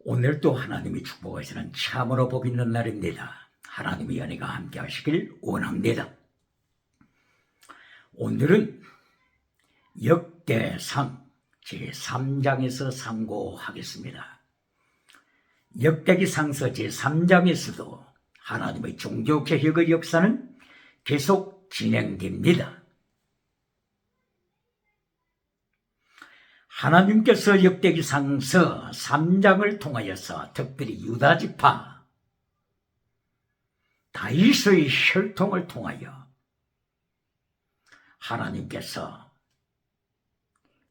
오늘도 하나님의 축복하시는 참으로 복 있는 날입니다. 하나님의 은혜가 함께 하시길 원합니다. 오늘은 역대상 제3장에서 상고하겠습니다. 역대기상서 제3장에서도 하나님의 종교개혁의 역사는 계속 진행됩니다. 하나님께서 역대기상서 3장을 통하여서 특별히 유다지파 다윗의 혈통을 통하여 하나님께서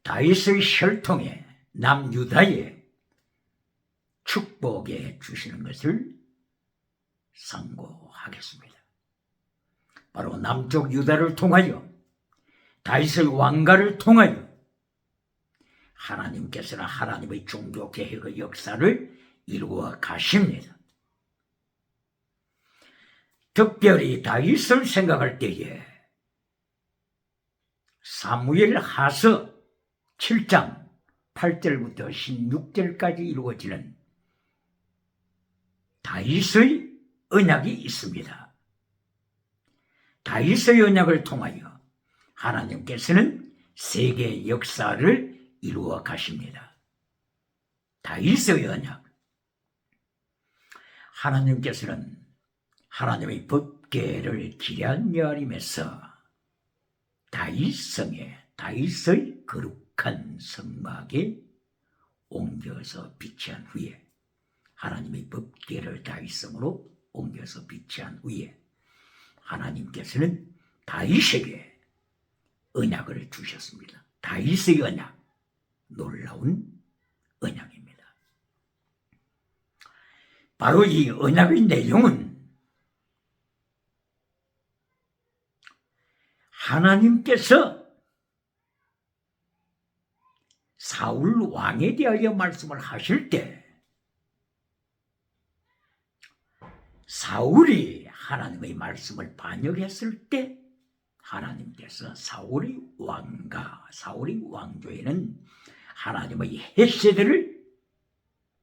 다윗의 혈통에 남유다에 축복해 주시는 것을 상고하겠습니다. 바로 남쪽 유다를 통하여 다윗의 왕가를 통하여 하나님께서는 하나님의 종교개혁의 역사를 이루어 가십니다. 특별히 다윗을 생각할 때에 사무엘 하서 7장 8절부터 16절까지 이루어지는 다윗의 언약이 있습니다. 다윗의 언약을 통하여 하나님께서는 세계 역사를 이루어 가십니다. 다윗의 언약. 하나님께서는 하나님의 법궤를 기리한 여림에서 다윗성에 다윗의 거룩한 성막에 옮겨서 비치한 후에 하나님의 법궤를 다윗성으로 옮겨서 비치한 후에 하나님께서는 다윗에게 언약을 주셨습니다. 다윗의 언약, 놀라운 언약입니다. 바로 이 언약의 내용은 하나님께서 사울 왕에 대하여 말씀을 하실 때 사울이 하나님의 말씀을 반역했을 때 하나님께서 사울의 왕가, 사울의 왕조에는 하나님의 헷세들을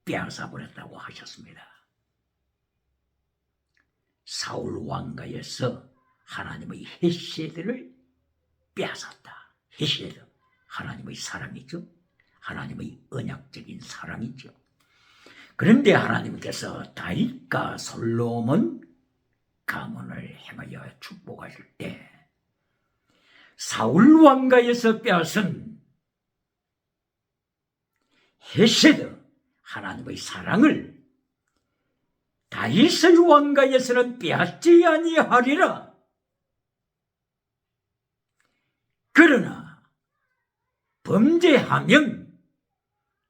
빼앗아버렸다고 하셨습니다. 사울 왕가에서 하나님의 헷세들을 빼앗았다. 헷세들, 하나님의 사랑이죠. 하나님의 언약적인 사랑이죠. 그런데 하나님께서 다윗과 솔로몬 가문을 행하여 축복하실 때 사울 왕가에서 빼앗은 헷세드, 하나님의 사랑을 다윗의 왕가에서는 빼앗지 아니하리라. 그러나 범죄하면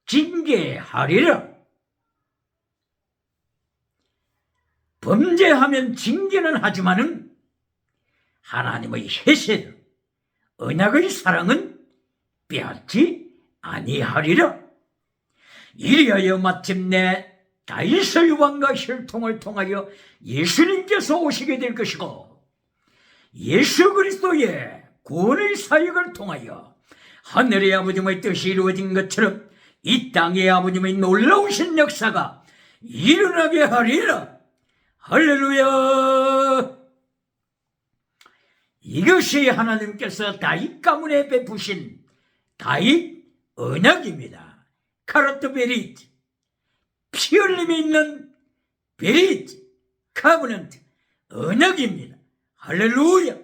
징계하리라. 범죄하면 징계는 하지만은 하나님의 헷세드, 언약의 사랑은 빼앗지 아니하리라. 이리하여 마침내 다윗의 왕가 혈통을 통하여 예수님께서 오시게 될 것이고 예수 그리스도의 구원의 사역을 통하여 하늘의 아버님의 뜻이 이루어진 것처럼 이 땅의 아버님의 놀라우신 역사가 일어나게 하리라. 할렐루야. 이것이 하나님께서 다윗 가문에 베푸신 다윗 언약입니다. 카르트 베리트, 피 흘림이 있는 베리트, 카브넌트, 언약입니다. 할렐루야.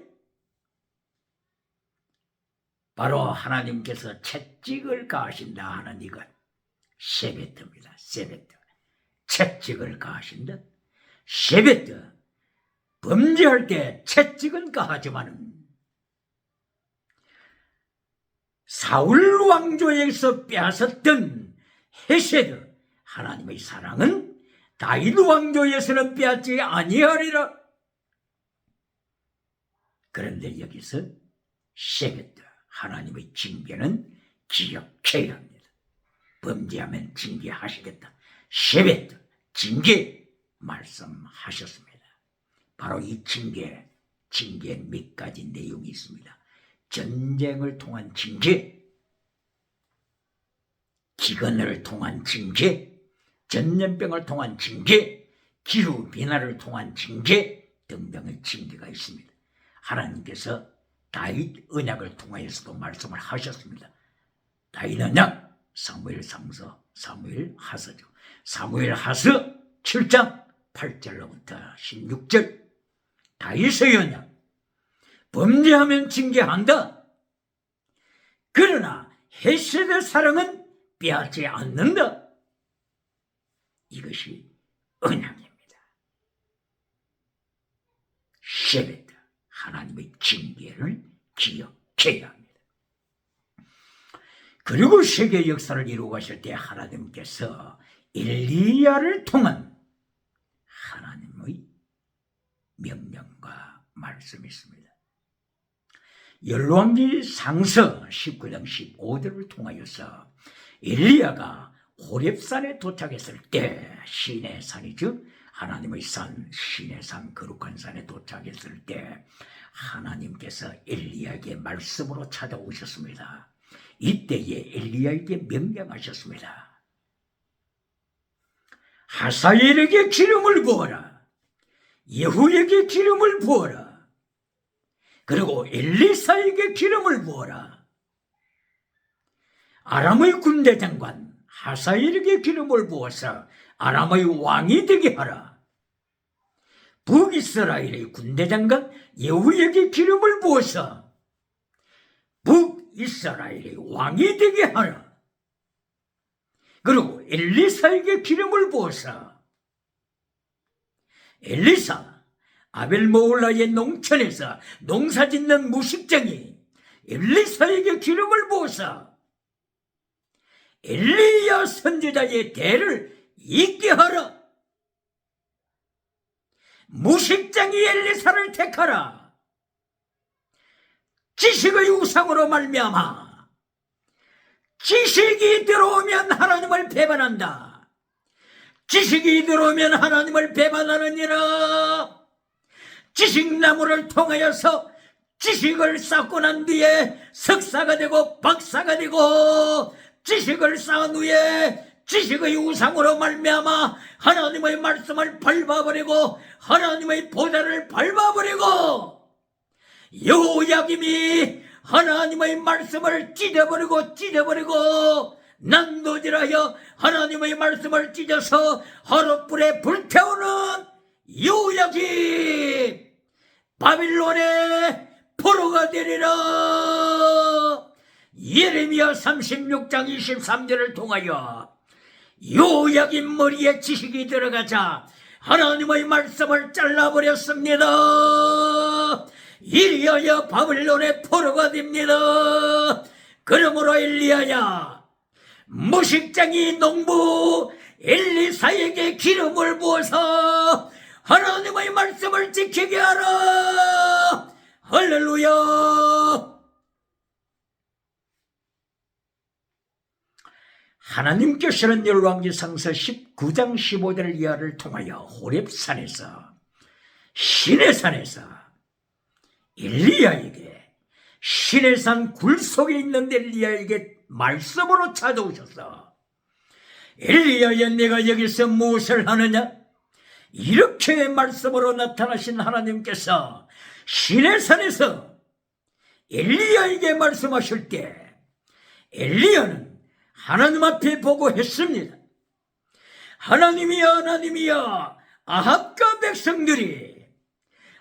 바로 하나님께서 채찍을 가하신다 하는 이것, 세베트입니다. 세베트, 채찍을 가하신다. 세베트, 범죄할 때 채찍은 가하지만은 사울 왕조에서 빼앗았던 헷세드, 하나님의 사랑은 다윗 왕조에서는 빼앗지 아니하리라. 그런데 여기서 세베트, 하나님의 징계는 기억해야 합니다. 범죄하면 징계하시겠다. 세베트, 징계 말씀하셨습니다. 바로 이 징계 몇 가지 내용이 있습니다. 전쟁을 통한 징계, 기근을 통한 징계, 전염병을 통한 징계, 기후변화를 통한 징계 등등의 징계가 있습니다. 하나님께서 다윗 언약을 통하여서도 말씀을 하셨습니다. 다윗 언약, 사무엘상서, 사무엘하서죠. 사무엘하서 7장 8절로부터 16절. 다윗의 언약, 범죄하면 징계한다. 그러나 헤세드 사랑은 빼앗지 않는다. 이것이 언약입니다. 셰베드, 하나님의 징계를 기억해야 합니다. 그리고 세계 역사를 이루어 가실 때 하나님께서 엘리야를 통한 하나님의 명령과 말씀이 있습니다. 열왕기 상서 19장 15절을 통하여서 엘리야가 호렙산에 도착했을 때, 신의 산이죠, 하나님의 산, 신의 산, 거룩한 산에 도착했을 때 하나님께서 엘리야에게 말씀으로 찾아오셨습니다. 이때에 엘리야에게 명령하셨습니다. 하사엘에게 기름을 부어라. 예후에게 기름을 부어라. 그리고 엘리사에게 기름을 부어라. 아람의 군대 장관 하사엘에게 기름을 부어서 아람의 왕이 되게 하라. 북이스라엘의 군대 장관 예후에게 기름을 부어서 북이스라엘의 왕이 되게 하라. 그리고 엘리사에게 기름을 부어서 엘리사, 아벨모홀라의 농촌에서 농사짓는 무식쟁이 엘리사에게 기름을 부어서 엘리야 선지자의 대를 잇게 하라. 무식쟁이 엘리사를 택하라. 지식의 우상으로 말미암아 지식이 들어오면 하나님을 배반한다. 지식이 들어오면 하나님을 배반하느니라. 지식나무를 통하여서 지식을 쌓고 난 뒤에 석사가 되고 박사가 되고, 지식을 쌓은 후에 지식의 우상으로 말미암아 하나님의 말씀을 밟아버리고 하나님의 보좌를 밟아버리고, 여호야김이 하나님의 말씀을 찢어버리고 난도질하여 하나님의 말씀을 찢어서 화롯불에 불태우는 여호야김, 바빌론의 포로가 되리라. 예레미야 36장 23절을 통하여 여호야김 머리에 지식이 들어가자 하나님의 말씀을 잘라버렸습니다. 이리하여 바빌론의 포로가 됩니다. 그러므로 엘리야야, 무식쟁이 농부 엘리사에게 기름을 부어서 하나님의 말씀을 지키게 하라. 할렐루야. 하나님께서는 열왕기상서 19장 15절 이하를 통하여 호렙산에서, 신의 산에서 엘리야에게, 신의 산 굴 속에 있는 엘리야에게 말씀으로 찾아오셔서, 엘리야야, 내가 여기서 무엇을 하느냐? 이렇게 말씀으로 나타나신 하나님께서 신의 산에서 엘리야에게 말씀하실 때 엘리야는 하나님 앞에 보고 했습니다. 하나님이여, 아합과 백성들이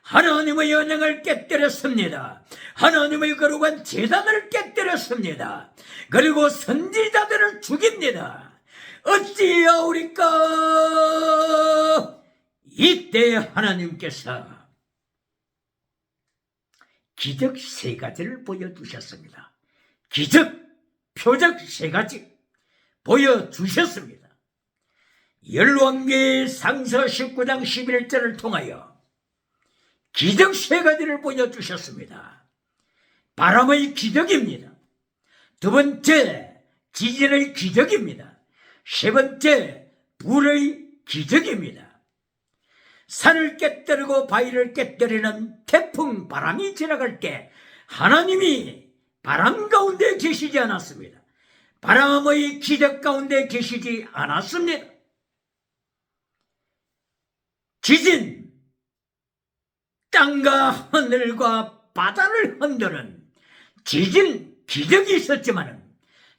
하나님의 언약을 깨뜨렸습니다. 하나님의 거룩한 제단을 깨뜨렸습니다. 그리고 선지자들을 죽입니다. 어찌하오리까? 이때 하나님께서 기적 세 가지를 보여주셨습니다. 기적, 표적 세 가지 보여주셨습니다. 열왕기 상서 19장 11절을 통하여 기적 세 가지를 보여주셨습니다. 바람의 기적입니다. 두 번째, 지진의 기적입니다. 세 번째, 불의 기적입니다. 산을 깨뜨리고 바위를 깨뜨리는 태풍 바람이 지나갈 때 하나님이 바람 가운데 계시지 않았습니다. 바람의 기적 가운데 계시지 않았습니다. 지진, 땅과 하늘과 바다를 흔드는 지진 기적이 있었지만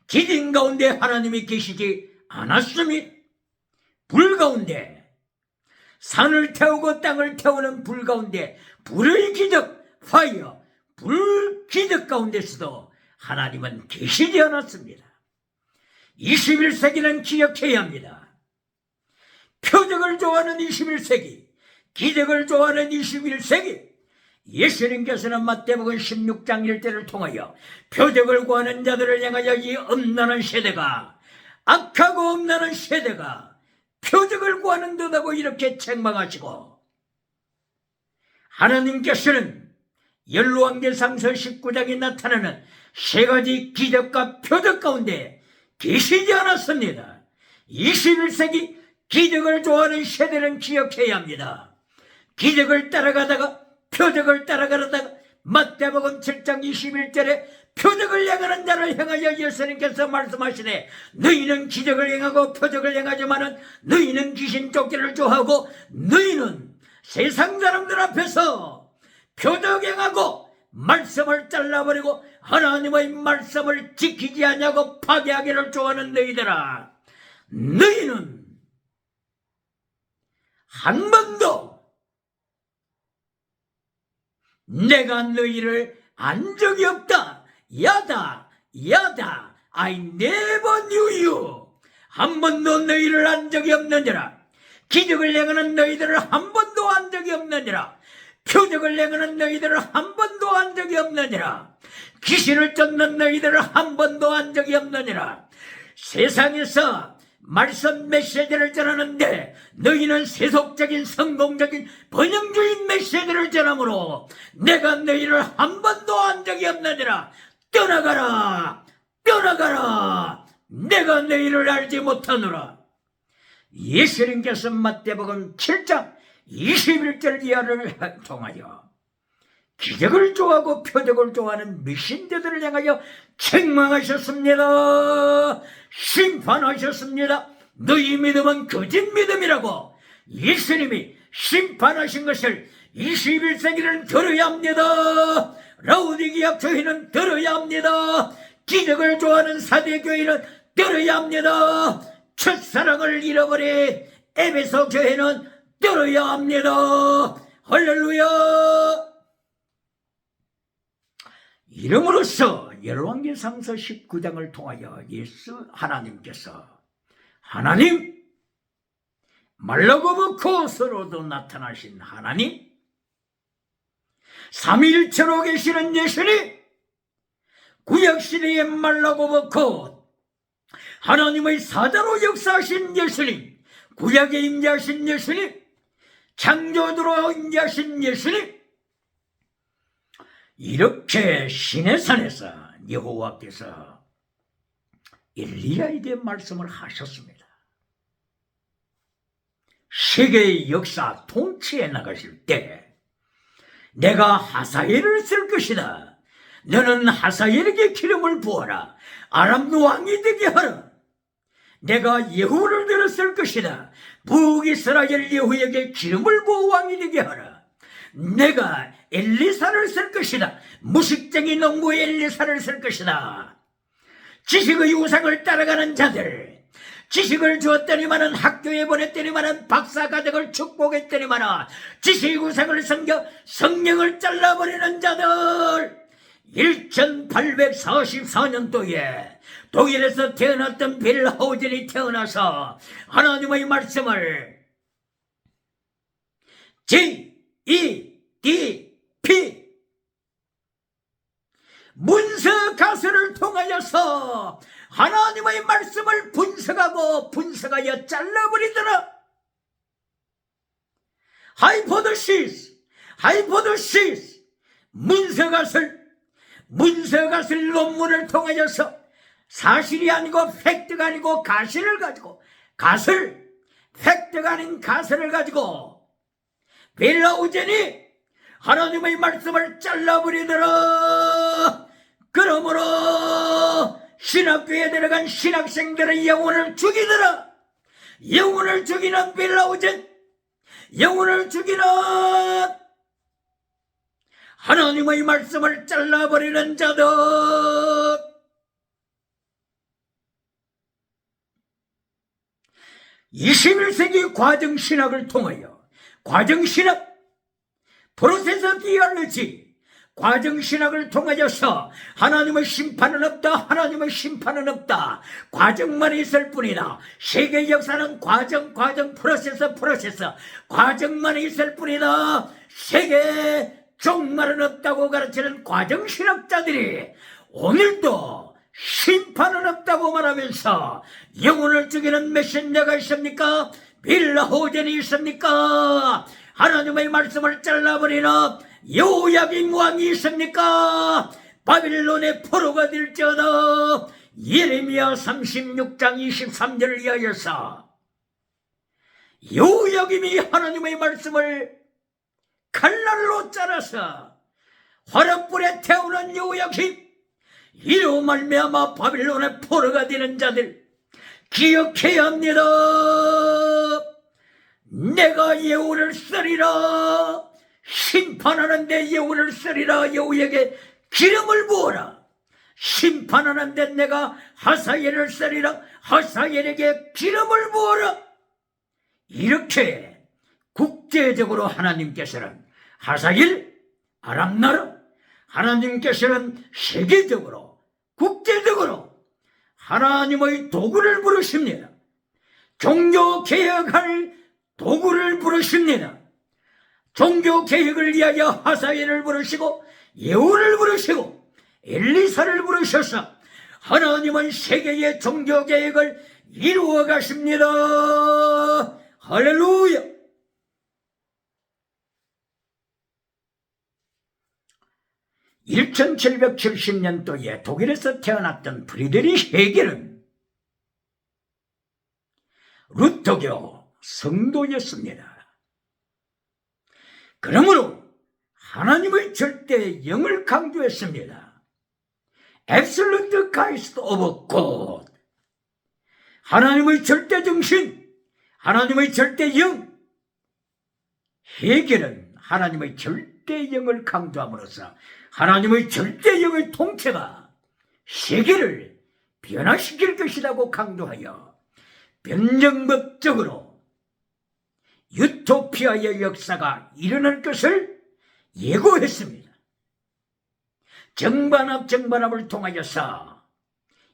지진 가운데 하나님이 계시지 않았습니다. 불 가운데, 산을 태우고 땅을 태우는 불 가운데, 불의 기적, 파이어, 불 기적 가운데서도 하나님은 계시지 않았습니다. 21세기는 기억해야 합니다. 표적을 좋아하는 21세기, 기적을 좋아하는 21세기, 예수님께서는 마태복음 16장 1절을 통하여 표적을 구하는 자들을 향하여 이 음란한 세대가, 악하고 음란한 세대가 표적을 구하는 듯하고 이렇게 책망하시고, 하나님께서는 열왕기상서 19장에 나타나는 세 가지 기적과 표적 가운데 계시지 않았습니다. 21세기 기적을 좋아하는 세대는 기억해야 합니다. 기적을 따라가다가 표적을 따라가다가 마태복음 7장 21절에 표적을 행하는 자를 향하여 예수님께서 말씀하시네, 너희는 기적을 행하고 표적을 행하지만은 너희는 귀신 쫓기를 좋아하고 너희는 세상 사람들 앞에서 표적 행하고 말씀을 잘라버리고 하나님의 말씀을 지키지 않냐고 파괴하기를 좋아하는 너희들아, 너희는 한 번도 내가 너희를 안 적이 없다. 야다. I never knew you. 한 번도 너희를 안 적이 없느니라. 기적을 행하는 너희들을 한 번도 안 적이 없느니라. 표적을 행하는 너희들을 한 번도 한 적이 없느니라. 귀신을 쫓는 너희들을 한 번도 한 적이 없느니라. 세상에서 말씀 메시지를 전하는데 너희는 세속적인 성공적인 번영주의 메시지를 전하므로 내가 너희를 한 번도 한 적이 없느니라. 떠나가라, 떠나가라, 내가 너희를 알지 못하노라. 예수님께서 마태복음 7장 21절 이하를 통하여 기적을 좋아하고 표적을 좋아하는 미신자들을 향하여 책망하셨습니다. 심판하셨습니다. 너희 믿음은 거짓 믿음이라고 예수님이 심판하신 것을 21세기는 들어야 합니다. 라우디기아 교회는 들어야 합니다. 기적을 좋아하는 사대교회는 들어야 합니다. 첫사랑을 잃어버린 에베소 교회는 들어야 합니다. 할렐루야. 이름으로써 열왕기상서 19장을 통하여 예수 하나님께서, 하나님, 말라고 먹고 서로도 나타나신 하나님, 삼위일체로 계시는 예수님, 구약시대에 말라고 먹고 하나님의 사자로 역사하신 예수님, 구약에 임재하신 예수님, 창조주로 임재하신 예수님, 이렇게 시내산에서 여호와께서 엘리야에게 말씀을 하셨습니다. 세계의 역사 통치해 나가실 때 내가 하사엘을 쓸 것이다. 너는 하사엘에게 기름을 부어라. 아람 왕이 되게 하라. 내가 예후를 들었을 것이다. 북이스라엘 예후에게 기름을 부어 왕이 되게 하라. 내가 엘리사를 쓸 것이다. 무식쟁이 농부 엘리사를 쓸 것이다. 지식의 우상을 따라가는 자들, 지식을 주었더니만은 학교에 보냈더니만은 박사과정을 축복했더니만은 지식의 우상을 섬겨 성령을 잘라버리는 자들, 1844년도에 독일에서 태어났던 빌하우젠이 태어나서 하나님의 말씀을 GEDP 문서 가설을 통하여서 하나님의 말씀을 분석하여 잘라버리더라. 하이포도시스 문서 가설 논문을 통하여서 사실이 아니고 팩트가 아니고 가설을 가지고 팩트가 아닌 가설을 가지고 빌라우젠이 하나님의 말씀을 잘라버리더라. 그러므로 신학교에 들어간 신학생들의 영혼을 죽이더라. 영혼을 죽이는 빌라우젠, 영혼을 죽이는 하나님의 말씀을 잘라버리는 자들, 21세기 과정신학을 통하여 과정신학, 프로세서 디알로지, 과정신학을 통하여서 하나님의 심판은 없다, 하나님의 심판은 없다, 과정만 있을 뿐이다, 세계 역사는 과정, 프로세서, 과정만 있을 뿐이다, 세계 종말은 없다고 가르치는 과정신학자들이 오늘도 심판은 없다고 말하면서 영혼을 죽이는 메신저가 있습니까? 빌라호전이 있습니까? 하나님의 말씀을 잘라버리는 요야긴 왕이 있습니까? 바빌론의 포로가 될지어다. 예레미야 36장 23절을 이하여서 요야김이 하나님의 말씀을 칼날로 자라서 화롯불에 태우는 요야김, 이로 말미암아 바빌론의 포로가 되는 자들 기억해야 합니다. 내가 예후를 쓰리라, 심판하는데 예후를 쓰리라. 예후에게 기름을 부어라. 심판하는데 내가 하사엘을 쓰리라. 하사엘에게 기름을 부어라. 이렇게 국제적으로 하나님께서는 하사엘, 아람나라, 하나님께서는 세계적으로, 국제적으로 하나님의 도구를 부르십니다. 종교개혁할 도구를 부르십니다. 종교개혁을 위하여 하사엘을 부르시고 예후를 부르시고 엘리사를 부르셔서 하나님은 세계의 종교개혁을 이루어 가십니다. 할렐루야. (1770년도에) 독일에서 태어났던 프리드리히 헤겔은 루터교 성도였습니다. 그러므로 하나님의 절대 영을 강조했습니다. Absolute Christ of God, 하나님의 절대 정신, 하나님의 절대 영. 헤겔은 하나님의 절대 영을 강조함으로써 하나님의 절대 영의 통치가 세계를 변화시킬 것이라고 강조하여 변정법적으로 유토피아의 역사가 일어날 것을 예고했습니다. 정반합을 통하여서,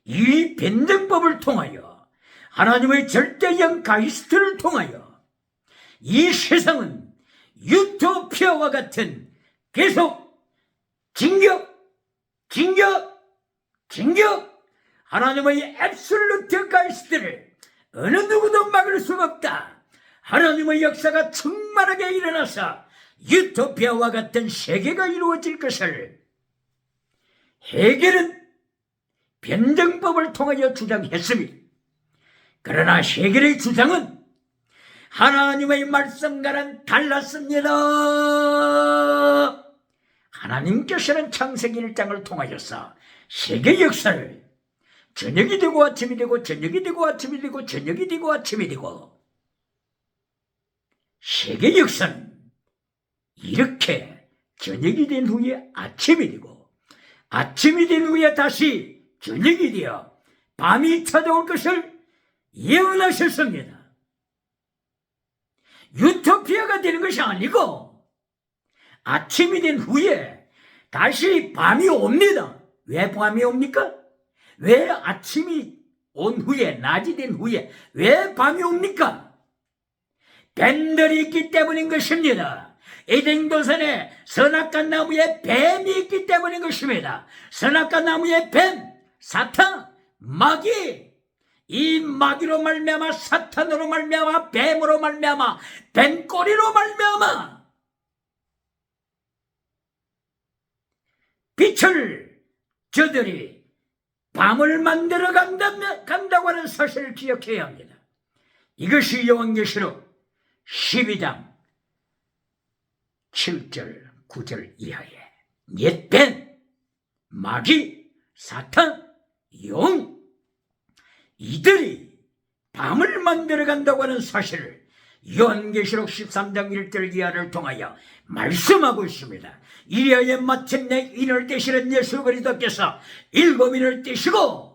이 변정법을 통하여, 하나님의 절대영 가이스트를 통하여 이 세상은 유토피아와 같은 계속 진격, 하나님의 앱솔루트 가이스트를 어느 누구도 막을 수가 없다. 하나님의 역사가 충만하게 일어나서 유토피아와 같은 세계가 이루어질 것을 헤겔은 변정법을 통하여 주장했습니다. 그러나 헤겔의 주장은 하나님의 말씀과는 달랐습니다. 하나님께서는 창세기 1장을 통하여서 세계 역사를 저녁이 되고 아침이 되고, 저녁이 되고 아침이 되고, 저녁이 되고 아침이 되고, 세계 역사는 이렇게 저녁이 된 후에 아침이 되고, 아침이 된 후에 다시 저녁이 되어 밤이 찾아올 것을 예언하셨습니다. 유토피아가 되는 것이 아니고 아침이 된 후에 다시 밤이 옵니다. 왜 밤이 옵니까? 왜 아침이 온 후에, 낮이 된 후에 왜 밤이 옵니까? 뱀들이 있기 때문인 것입니다. 에덴도산에 선악과 나무에 뱀이 있기 때문인 것입니다. 선악과 나무에 뱀, 사탄, 마귀, 이 마귀로 말미암아, 사탄으로 말미암아, 뱀으로 말미암아, 뱀꼬리로 말미암아 빛을 저들이 밤을 만들어 간다고 하는 사실을 기억해야 합니다. 이것이 요한계시록 12장 7절 9절 이하에 옛 뱀, 마귀, 사탄, 용, 이들이 밤을 만들어 간다고 하는 사실을 요한계시록 13장 1절 이하를 통하여 말씀하고 있습니다. 이리하여 마침내 인을 떼시는 예수 그리스도께서 일곱 인을 떼시고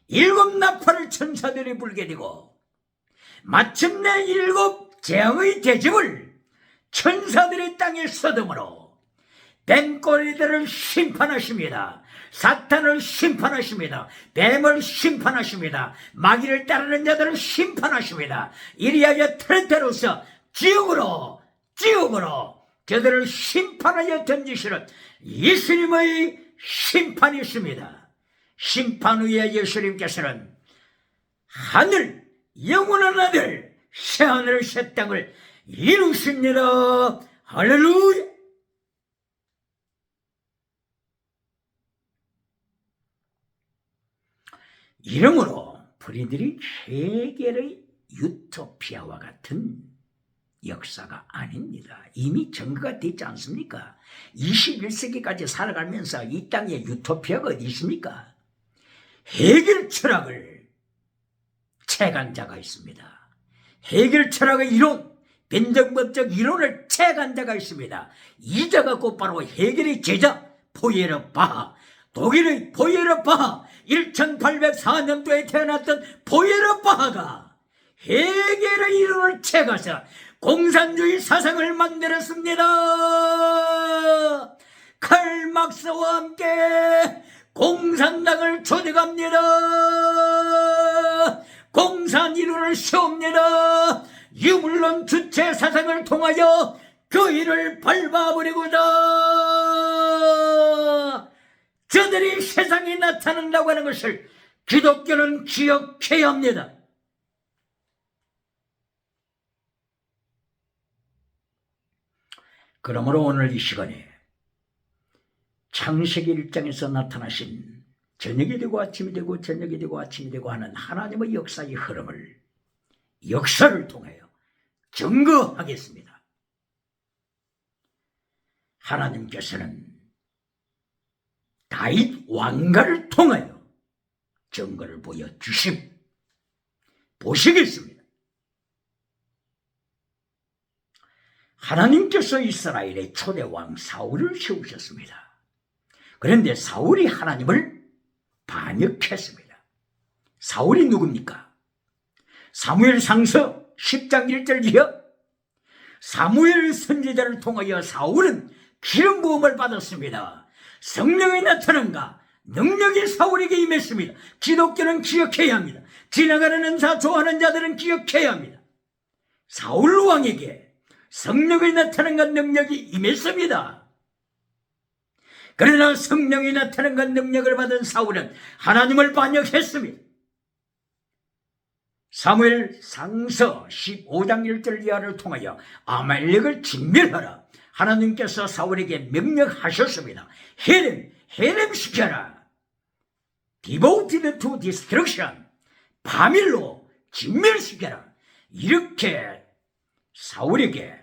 일곱 나팔을 천사들이 불게 되고 마침내 일곱 재앙의 대접을 천사들이 땅에 쏟음으로 뱀꼬리들을 심판하십니다. 사탄을 심판하십니다. 뱀을 심판하십니다. 마귀를 따르는 자들을 심판하십니다. 이리하여 트레테로서 지옥으로 저들을 심판하여 던지시는 예수님의 심판이 있습니다. 심판 후에 예수님께서는 하늘, 영원한 아들, 새하늘 새 땅을 이루십니다. 할렐루야. 이러므로 프리드리히 헤겔의 유토피아와 같은 역사가 아닙니다. 이미 증거가 됐지 않습니까? 21세기까지 살아가면서 이 땅에 유토피아가 어디 있습니까? 헤겔 철학을 채간 자가 있습니다. 헤겔 철학의 이론, 변정법적 이론을 채간 자가 있습니다. 이 자가 곧바로 헤겔의 제자 포예르바하, 독일의 포예르바하, 1804년도에 태어났던 포예르바하가 헤겔의 이론을 채가서 공산주의 사상을 만들었습니다. 칼막스와 함께 공산당을 조직합니다. 공산 이론을 세웁니다. 유물론 주체 사상을 통하여 그 일을 밟아버리고자 저들이 세상에 나타난다고 하는 것을 기독교는 기억해야 합니다. 그러므로 오늘 이 시간에 창세기 1장에서 나타나신 저녁이 되고 아침이 되고 저녁이 되고 아침이 되고 하는 하나님의 역사의 흐름을 역사를 통하여 증거하겠습니다. 하나님께서는 다윗 왕가를 통하여 증거를 보여주심 보시겠습니다. 하나님께서 이스라엘의 초대 왕 사울을 세우셨습니다. 그런데 사울이 하나님을 반역했습니다. 사울이 누굽니까? 사무엘상서 10장 1절 이하 사무엘 선지자를 통하여 사울은 기름 부음을 받았습니다. 성령이 나타난가 능력이 사울에게 임했습니다. 기독교는 기억해야 합니다. 지나가는 은사 좋아하는 자들은 기억해야 합니다. 사울 왕에게 성령이 나타난가 능력이 임했습니다. 그러나 성령이 나타난가 능력을 받은 사울은 하나님을 반역했습니다. 사무엘상서 15장 1절 이하를 통하여 아말렉을 진멸하라 하나님께서 사울에게 명령하셨습니다. 해렘시켜라. Devoted to destruction. 바밀로 진멸시켜라. 이렇게 사울에게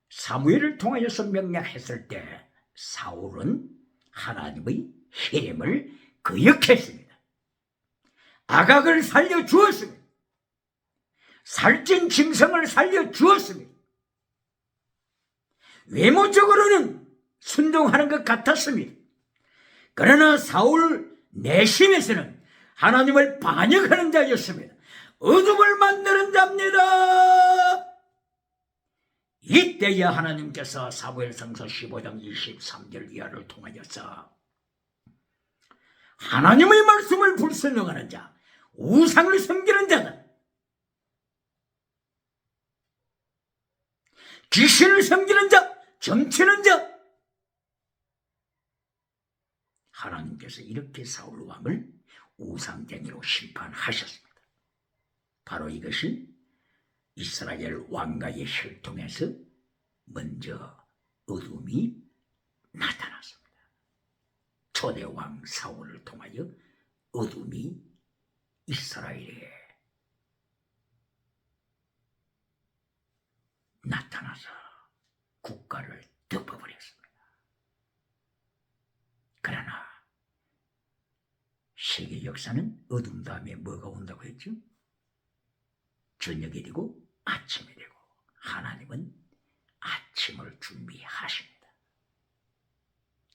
사무엘을 통하여서 명령했을 때 사울은 하나님의 헤렘을 거역했습니다. 아각을 살려주었습니다. 살찐 짐승을 살려주었습니다. 외모적으로는 순종하는 것 같았습니다. 그러나 사울 내심에서는 하나님을 반역하는 자였습니다. 어둠을 만드는 자입니다. 이때야 하나님께서 사무엘상서 15장 23절 이하를 통하여서 하나님의 말씀을 불순종하는 자, 우상을 섬기는 자다, 귀신을 섬기는 자, 점치는 자, 하나님께서 이렇게 사울 왕을 우상쟁이로 심판하셨습니다. 바로 이것이 이스라엘 왕가의 혈통에서 먼저 어둠이 나타났습니다. 초대 왕 사울을 통하여 어둠이 이스라엘에 나타나서 국가를 덮어버렸습니다. 그러나 세계 역사는 어둠 다음에 뭐가 온다고 했죠? 저녁이 되고 아침이 되고 하나님은 아침을 준비하십니다.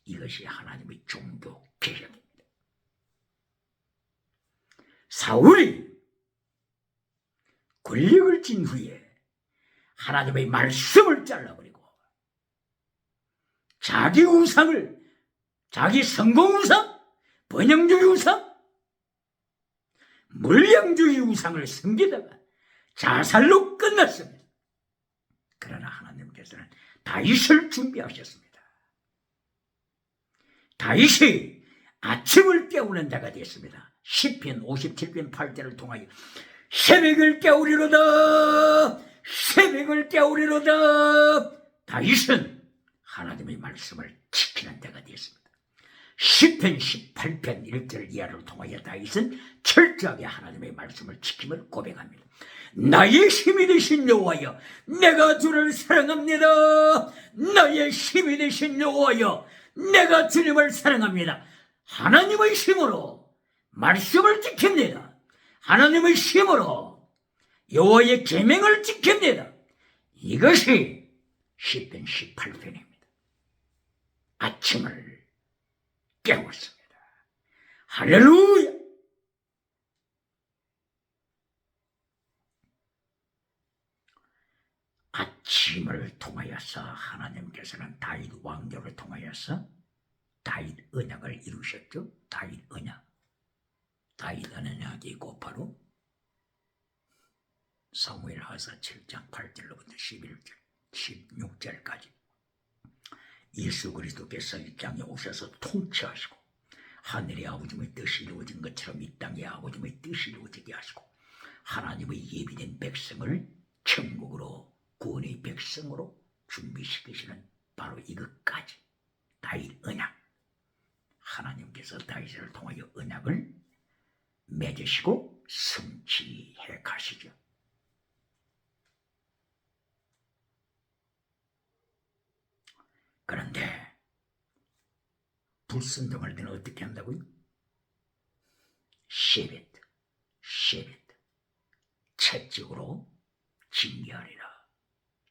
이것이 하나님의 종교 개혁입니다. 사울이 권력을 쥔 후에 하나님의 말씀을 잘라버리고 자기 우상을, 자기 성공 우상, 번영주의 우상, 물량주의 우상을 섬기다가 자살로 끝났습니다. 그러나 하나님께서는 다윗을 준비하셨습니다. 다윗이 아침을 깨우는 자가 되었습니다. 시편 57편 8절을 통하여 새벽을 깨우리로다, 새벽을 깨우리로다. 다윗은 하나님의 말씀을 지키는 자가 되었습니다. 시편 18편 1절 이하를 통하여 다윗은 철저하게 하나님의 말씀을 지킴을 고백합니다. 나의 힘이 되신 여호와여, 내가 주를 사랑합니다. 나의 힘이 되신 여호와여, 내가 주님을 사랑합니다. 하나님의 힘으로 말씀을 지킵니다. 하나님의 힘으로 여호와의 계명을 지킵니다. 이것이 시편 18편입니다. 아침을 깨웠습니다. 할렐루야! 아침을 통하여서 하나님께서는 다윗 왕조를 통하여서 다윗 언약을 이루셨죠. 다윗 언약. 다윗 언약이 곧바로 사무엘하서 7장 8절로부터 11절, 16절까지 예수 그리스도께서 이 땅에 오셔서 통치하시고 하늘의 아버지의 뜻이 이루어진 것처럼 이 땅의 아버지의 뜻이 이루어지게 하시고 하나님의 예비된 백성을 천국으로, 구원의 백성으로 준비시키시는 바로 이것까지 다윗 언약. 하나님께서 다윗을 통하여 언약을 맺으시고 성취해 가시죠. 그런데 불순종할 때는 어떻게 한다고요? 쉐벳 채찍으로 징계하리라.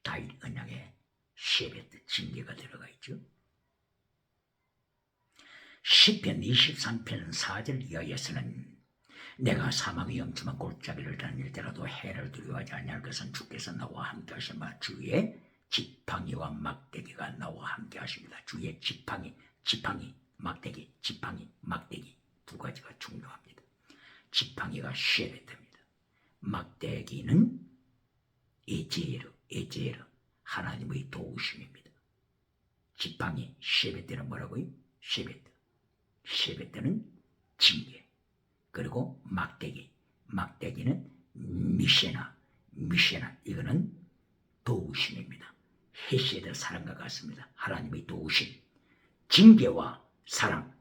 다윗 언약에 쉐벳 징계가 들어가 있죠. 시편 23편 4절 이하에서는 내가 사망의 영침한 골짜기를 다닐 때라도 해를 두려워하지 아니할 것은 주께서 나와 함께 하시마. 주의 지팡이와 막대기가 나와 함께 하십니다. 주의 지팡이, 막대기 두 가지가 중요합니다. 지팡이가 쉐벳입니다. 막대기는 에제르 하나님의 도우심입니다. 지팡이 쉐벳은 뭐라고요? 쉐벳은 징계. 그리고 막대기는 미쉐나 이거는 도우심입니다. 헤세드 사랑과 같습니다. 하나님의 도우심, 징계와 사랑,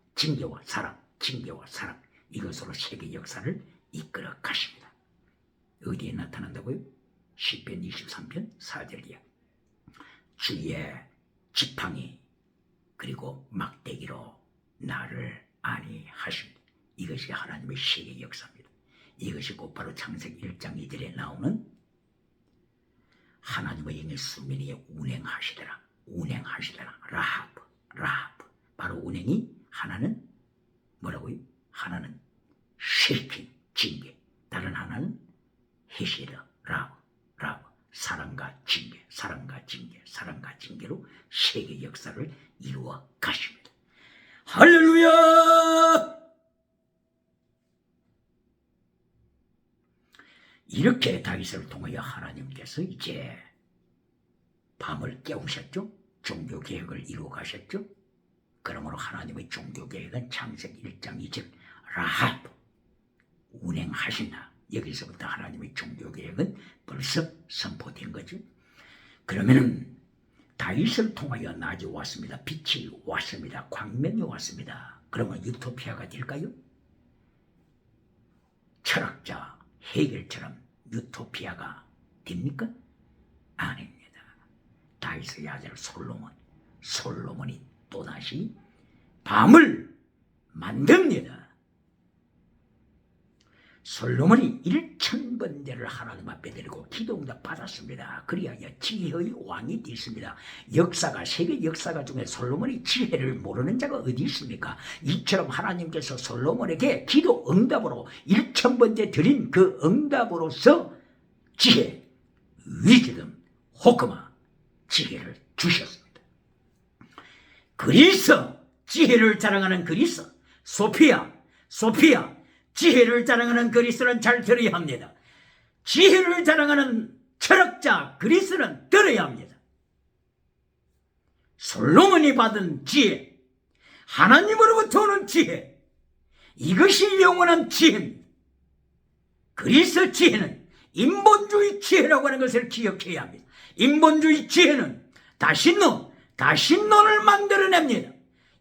이것으로 세계 역사를 이끌어 가십니다. 어디에 나타난다고요? 시편 23편 4절이야. 주의 지팡이 그리고 막대기로 나를 안위하십니다. 이것이 하나님의 세계 역사입니다. 이것이 곧바로 창세기 1장 2절에 나오는 하나님의 영의 수면위에 운행하시더라. 라하브. 바로 운행이 하나는 뭐라고요? 하나는 쉐킨, 징계. 다른 하나는 헤시드, 라브. 사랑과 징계로 세계 역사를 이루어 가십니다. 할렐루야! 이렇게 다윗을 통하여 하나님께서 이제 밤을 깨우셨죠. 종교개혁을 이루어 가셨죠. 그러므로 하나님의 종교개혁은 창세기 1장 2절 라합 운행하신다. 여기서부터 하나님의 종교개혁은 벌써 선포된 거죠. 그러면은 다윗을 통하여 낮이 왔습니다. 빛이 왔습니다. 광명이 왔습니다. 그러면 유토피아가 될까요? 철학자 헤겔처럼 유토피아가 됩니까? 아닙니다. 다윗의 아들 솔로몬이 또다시 밤을 만듭니다. 솔로몬이 1000번제를 하나님 앞에 드리고 기도응답 받았습니다. 그리하여 지혜의 왕이 되었습니다. 세계 역사가 중에 솔로몬이 지혜를 모르는 자가 어디 있습니까? 이처럼 하나님께서 솔로몬에게 기도응답으로 1000번제 드린 그 응답으로서 지혜, 위즈덤, 호크마, 지혜를 주셨습니다. 그리스, 지혜를 자랑하는 그리스, 소피아, 지혜를 자랑하는 그리스는 잘 들어야 합니다. 지혜를 자랑하는 철학자 그리스는 들어야 합니다. 솔로몬이 받은 지혜, 하나님으로부터 오는 지혜, 이것이 영원한 지혜입니다. 그리스 지혜는 인본주의 지혜라고 하는 것을 기억해야 합니다. 인본주의 지혜는 다신론을 만들어냅니다.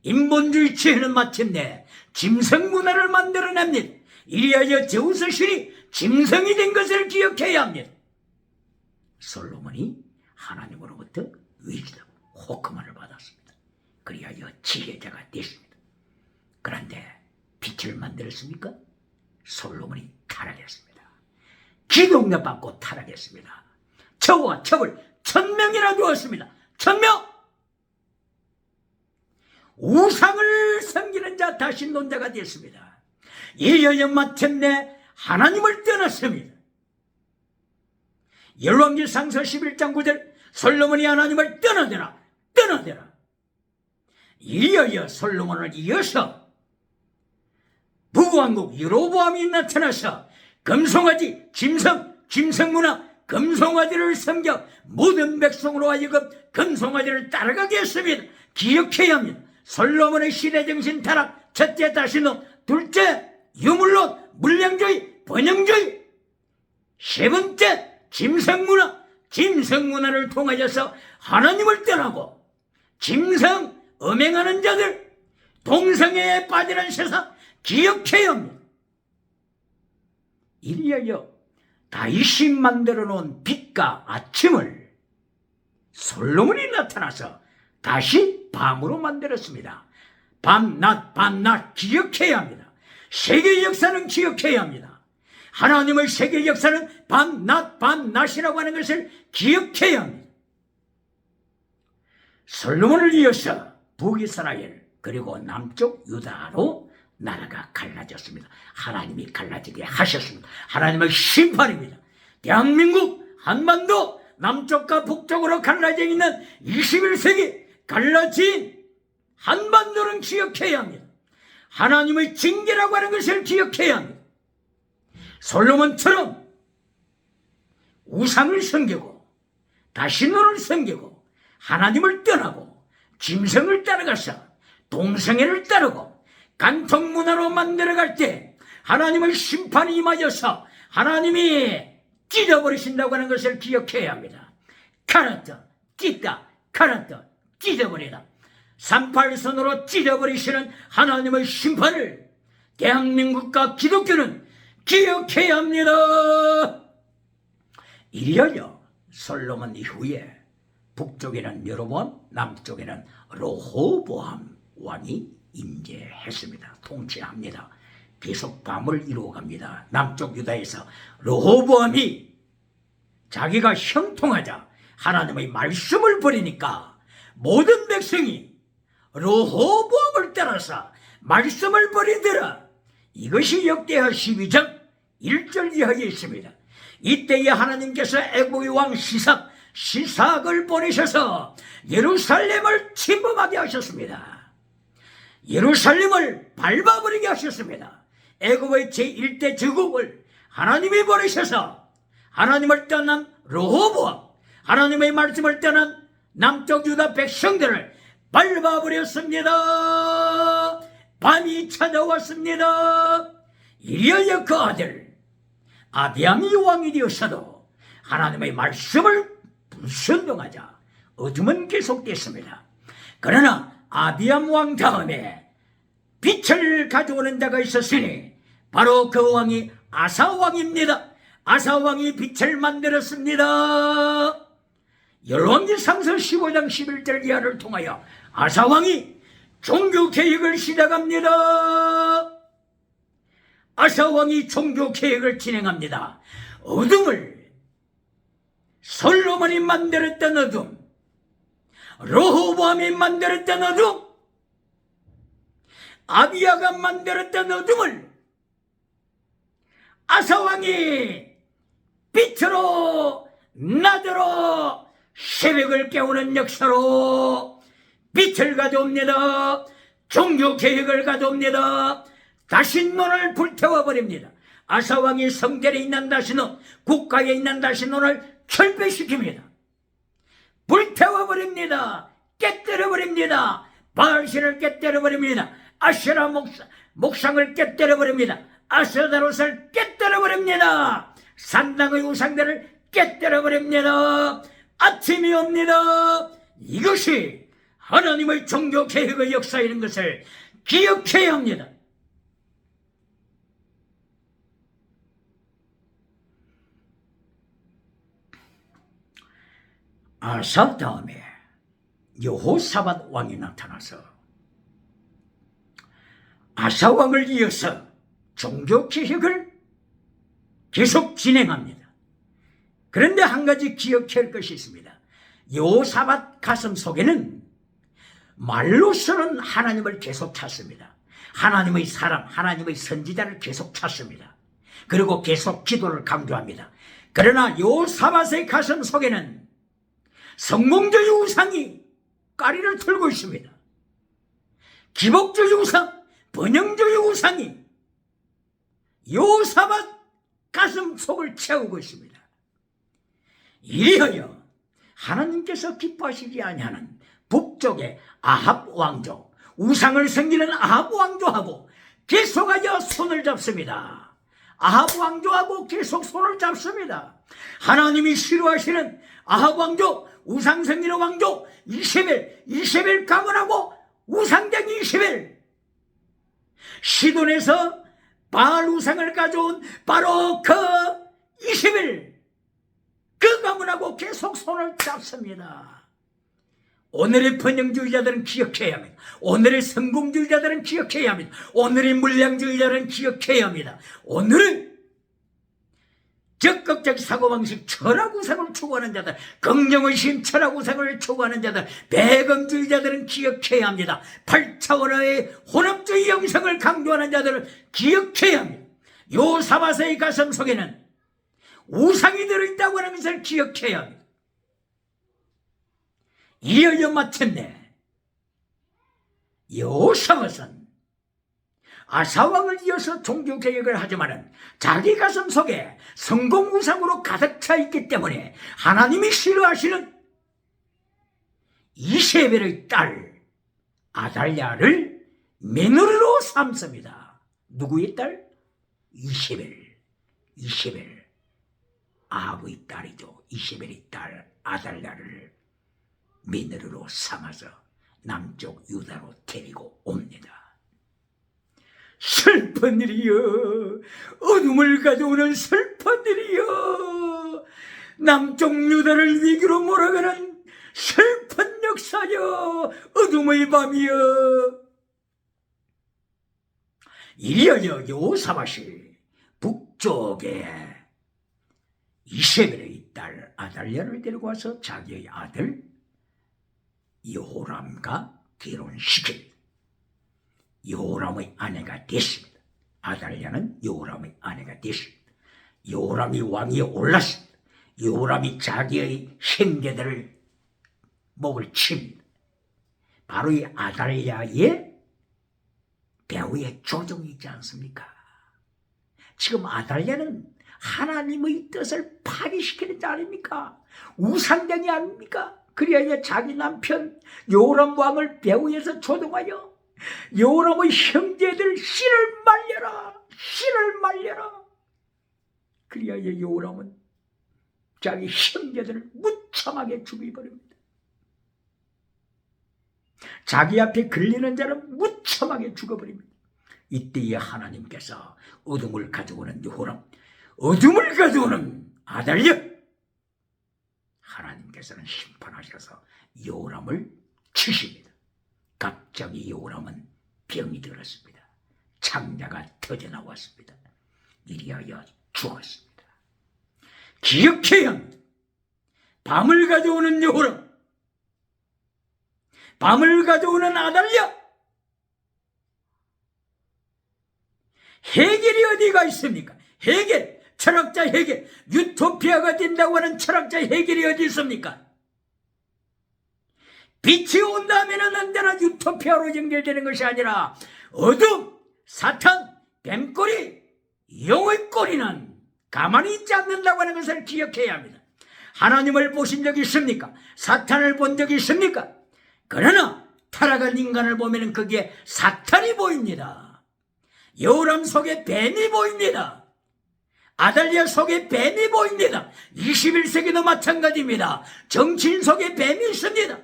인본주의 지혜는 마침내 짐승문화를 만들어냅니다. 이리하여 제우스 신이 짐승이 된 것을 기억해야 합니다. 솔로몬이 하나님으로부터 위즈덤, 호크마를 받았습니다. 그리하여 지혜자가 됐습니다. 그런데 빛을 만들었습니까? 솔로몬이 타락했습니다. 기도응답 받고 타락했습니다. 저와 첩을 1000명이나 두었습니다. 1000명! 우상을 섬기는 자 다신론자가 되었습니다. 이리하여 마침내 하나님을 떠났습니다. 열왕기상서 11장 9절 솔로몬이 하나님을 떠나더라. 이리하여 솔로몬을 이어서 북왕국 여로보암이 나타나서 금송아지, 짐승문화, 금송아지를 섬겨 모든 백성으로 하여금 금송아지를 따라가게 했습니다. 기억해야 합니다. 솔로몬의 시대정신 타락, 첫째 다신론, 둘째 유물론, 물량주의, 번영주의, 세 번째 짐승문화를 통하여서 하나님을 떠나고 짐승 음행하는 자들, 동성애에 빠지는 세상 기억해야 합니다. 이리하여 다윗이 만들어 놓은 빛과 아침을 솔로몬이 나타나서 다시 밤으로 만들었습니다. 밤낮 기억해야 합니다. 세계 역사는 기억해야 합니다. 하나님의 세계 역사는 밤낮이라고 하는 것을 기억해야 합니다. 솔로몬을 이어서 북이스라엘 그리고 남쪽 유다로 나라가 갈라졌습니다. 하나님이 갈라지게 하셨습니다. 하나님의 심판입니다. 대한민국 한반도 남쪽과 북쪽으로 갈라져 있는 21세기 갈라진 한반도는 기억해야 합니다. 하나님의 징계라고 하는 것을 기억해야 합니다. 솔로몬처럼 우상을 섬기고 다신론을 섬기고 하나님을 떠나고 짐승을 따라가서 동성애를 따르고 간통문화로 만들어갈 때 하나님의 심판이 임하여서 하나님이 찢어버리신다고 하는 것을 기억해야 합니다. 카란트, 찢어버리다. 38선으로 찢어버리시는 하나님의 심판을 대한민국과 기독교는 기억해야 합니다. 이리하여 솔로몬 이후에 북쪽에는 여로보암, 남쪽에는 르호보암 왕이 임재했습니다. 통치합니다. 계속 밤을 이루어갑니다. 남쪽 유다에서 르호보암이 자기가 형통하자 하나님의 말씀을 버리니까 모든 백성이 르호보암을 따라서 말씀을 버리더라. 이것이 역대하 12장 1절 이하에 있습니다. 이때에 하나님께서 애굽의 왕 시삭을 보내셔서 예루살렘을 침범하게 하셨습니다. 예루살렘을 밟아버리게 하셨습니다. 애굽의 제1대 제국을 하나님이 보내셔서 하나님을 떠난 르호보암, 하나님의 말씀을 떠난 남쪽 유다 백성들을 밟아버렸습니다. 밤이 찾아왔습니다. 이리하여 그 아들 아비암이 왕이 되었어도 하나님의 말씀을 불순종하자 어둠은 계속됐습니다. 그러나 아비암 왕 다음에 빛을 가져오는 자가 있었으니 바로 그 왕이 아사 왕입니다. 아사 왕이 빛을 만들었습니다. 열왕기상서 15장 11절 이하를 통하여 아사 왕이 종교 개혁을 시작합니다. 아사왕이 종교개혁을 진행합니다. 어둠을 솔로몬이 만들었던 어둠, 르호보암이 만들었던 어둠, 아비야가 만들었던 어둠을 아사왕이 빛으로 낮으로 새벽을 깨우는 역사로 빛을 가져옵니다. 종교개혁을 가져옵니다. 다신론을 불태워버립니다. 아사왕이 성전에 있는 다신론, 국가에 있는 다신론을 철폐시킵니다. 불태워버립니다. 깨뜨려버립니다. 바알신을 깨뜨려버립니다. 아세라 목상을 깨뜨려버립니다. 아스다롯을 깨뜨려버립니다. 산당의 우상들을 깨뜨려버립니다. 아침이 옵니다. 이것이 하나님의 종교개혁의 역사인 것을 기억해야 합니다. 아사 다음에 여호사밧 왕이 나타나서 아사 왕을 이어서 종교개혁을 계속 진행합니다. 그런데 한 가지 기억해야 할 것이 있습니다. 여호사밧 가슴 속에는 말로서는 하나님을 계속 찾습니다. 하나님의 사람, 하나님의 선지자를 계속 찾습니다. 그리고 계속 기도를 강조합니다. 그러나 여호사밧의 가슴 속에는 성공주의 우상이 까리를 틀고 있습니다. 기복주의 우상, 번영주의 우상이 여호사밧 가슴 속을 채우고 있습니다. 이리하여 하나님께서 기뻐하시지 아니하는 북쪽의 아합 왕조, 우상을 섬기는 아합 왕조하고 계속하여 손을 잡습니다. 아합 왕조하고 계속 손을 잡습니다. 하나님이 싫어하시는 아합 왕조, 우상 섬기는 왕조 이세벨 가문하고 우상쟁이 이세벨, 시돈에서 바알 우상을 가져온 바로 그 이세벨, 그 가문하고 계속 손을 잡습니다. 오늘의 번영주의자들은 기억해야 합니다. 오늘의 성공주의자들은 기억해야 합니다. 오늘의 물량주의자들은 기억해야 합니다. 오늘은 적극적 사고방식 철학우상을 추구하는 자들, 긍정의심 철학우상을 추구하는 자들, 배경주의자들은 기억해야 합니다. 8차원의 혼합주의 영성을 강조하는 자들을 기억해야 합니다. 여호사밧의 가슴 속에는 우상이 들어있다고 하는 것을 기억해야 합니다. 이어져 마침내 여호사밧은 아사왕을 이어서 종교개혁을 하지만은 자기 가슴 속에 성공우상으로 가득 차 있기 때문에 하나님이 싫어하시는 이세벨의 딸 아달랴를 며느리로 삼습니다. 누구의 딸? 이세벨. 아합의 딸이죠. 이세벨의 딸 아달랴를 며느리로 삼아서 남쪽 유다로 데리고 옵니다. 슬픈 일이여, 어둠을 가져오는 슬픈 일이여, 남쪽 유다를 위기로 몰아가는 슬픈 역사여, 어둠의 밤이여. 이리하여 여호사밧이 북쪽에 이세벨의 딸 아달랴를 데리고 와서 자기의 아들 여호람과 결혼시킵니다. 여호람의 아내가 됐습니다. 아달랴는 여호람의 아내가 됐습니다. 여호람이 왕위에 올랐습니다. 여호람이 자기의 형제들을 목을 칩니다. 바로 이 아달랴의 배후에 조종이 있지 않습니까? 지금 아달랴는 하나님의 뜻을 파괴시키는 자 아닙니까? 우상쟁이 아닙니까? 그리하여 자기 남편 여호람 왕을 배후에서 조종하여 여호람의 형제들 씨를 말려라. 그리하여 여호람은 자기 형제들을 무참하게 죽여버립니다. 자기 앞에 걸리는 자는 무참하게 죽어버립니다. 이때에 하나님께서 어둠을 가져오는 여호람, 어둠을 가져오는 아달랴, 하나님께서는 심판하셔서 여호람을 치십니다. 갑자기 여호람은 병이 들었습니다. 창자가 터져 나왔습니다. 이리하여 죽었습니다. 기억해야 합니다. 밤을 가져오는 여호람, 밤을 가져오는 아달랴, 헤겔이 어디가 있습니까? 헤겔, 철학자 헤겔, 유토피아가 된다고 하는 철학자 헤겔이 어디 있습니까? 빛이 온다면 언제나 유토피아로 연결되는 것이 아니라 어둠, 사탄, 뱀꼬리, 영의 꼬리는 가만히 있지 않는다고 하는 것을 기억해야 합니다. 하나님을 보신 적이 있습니까? 사탄을 본 적이 있습니까? 그러나 타락한 인간을 보면 거기에 사탄이 보입니다. 여호람 속에 뱀이 보입니다. 아달랴 속에 뱀이 보입니다. 21세기도 마찬가지입니다. 정치인 속에 뱀이 있습니다.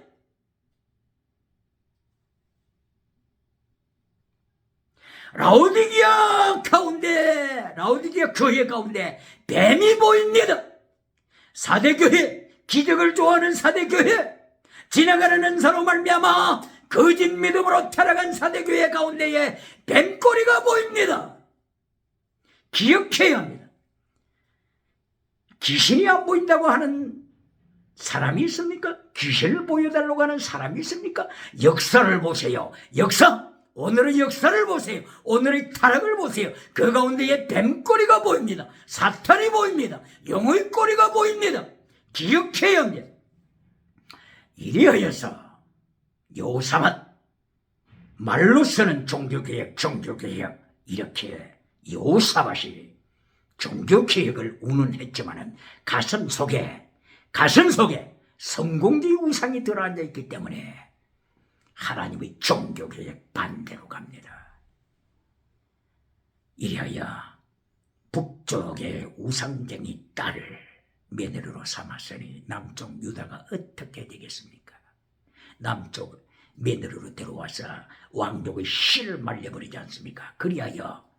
라오디게아 교회 가운데 뱀이 보입니다. 사대교회, 기적을 좋아하는 사대교회, 지나가는 은사로 말미암아 거짓 믿음으로 타락한 사대교회 가운데에 뱀꼬리가 보입니다. 기억해야 합니다. 귀신이 안 보인다고 하는 사람이 있습니까? 귀신을 보여달라고 하는 사람이 있습니까? 역사를 보세요. 오늘의 역사를 보세요. 오늘의 타락을 보세요. 그 가운데에 뱀꼬리가 보입니다. 사탄이 보입니다. 영의 꼬리가 보입니다. 기억해야 합니다. 이리하여서 여호사밧, 말로서는 종교개혁 이렇게 여호사밧이 종교개혁을 운운했지만은 가슴 속에 성공주의 우상이 들어앉아 있기 때문에 하나님의 종교개혁 반대로 갑니다. 이리하여 북쪽의 우상쟁이 딸을 며느리로 삼았으니 남쪽 유다가 어떻게 되겠습니까? 남쪽 며느리로 들어와서 왕족의 씨를 말려버리지 않습니까? 그리하여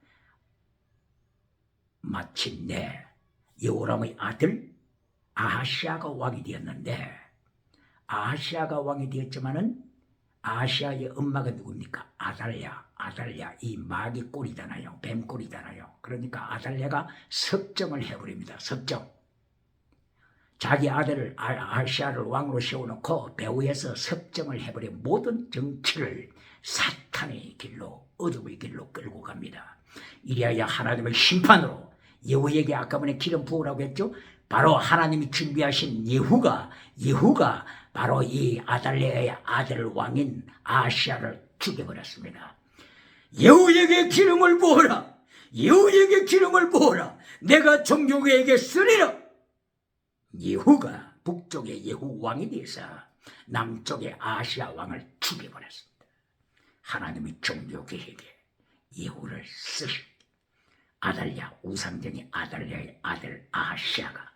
마침내 여호람의 아들 아하시아가 왕이 되었는데, 아하시아가 왕이 되었지만은 아하시아의 엄마가 누굽니까? 아달랴, 이 마귀 꼴이잖아요. 뱀 꼴이잖아요. 그러니까 아달랴가 섭정을 해버립니다. 섭정. 자기 아들을 아하시아를 왕으로 세워놓고 배후에서 섭정을 해버려 모든 정치를 사탄의 길로, 어둠의 길로 끌고 갑니다. 이리하여 하나님의 심판으로 예후에게 아까 전에 기름 부으라고 했죠. 바로 하나님이 준비하신 예후가 바로 이 아달랴의 아들 왕인 아하시아를 죽여버렸습니다. 예후에게 기름을 부어라. 내가 종교계에게 쓰리라. 예후가 북쪽의 예후 왕이 돼서 남쪽의 아하시아 왕을 죽여버렸습니다. 하나님의 종교계에게 예후를 쓰시. 아달랴, 우상쟁이 아달랴의 아들 아하시아가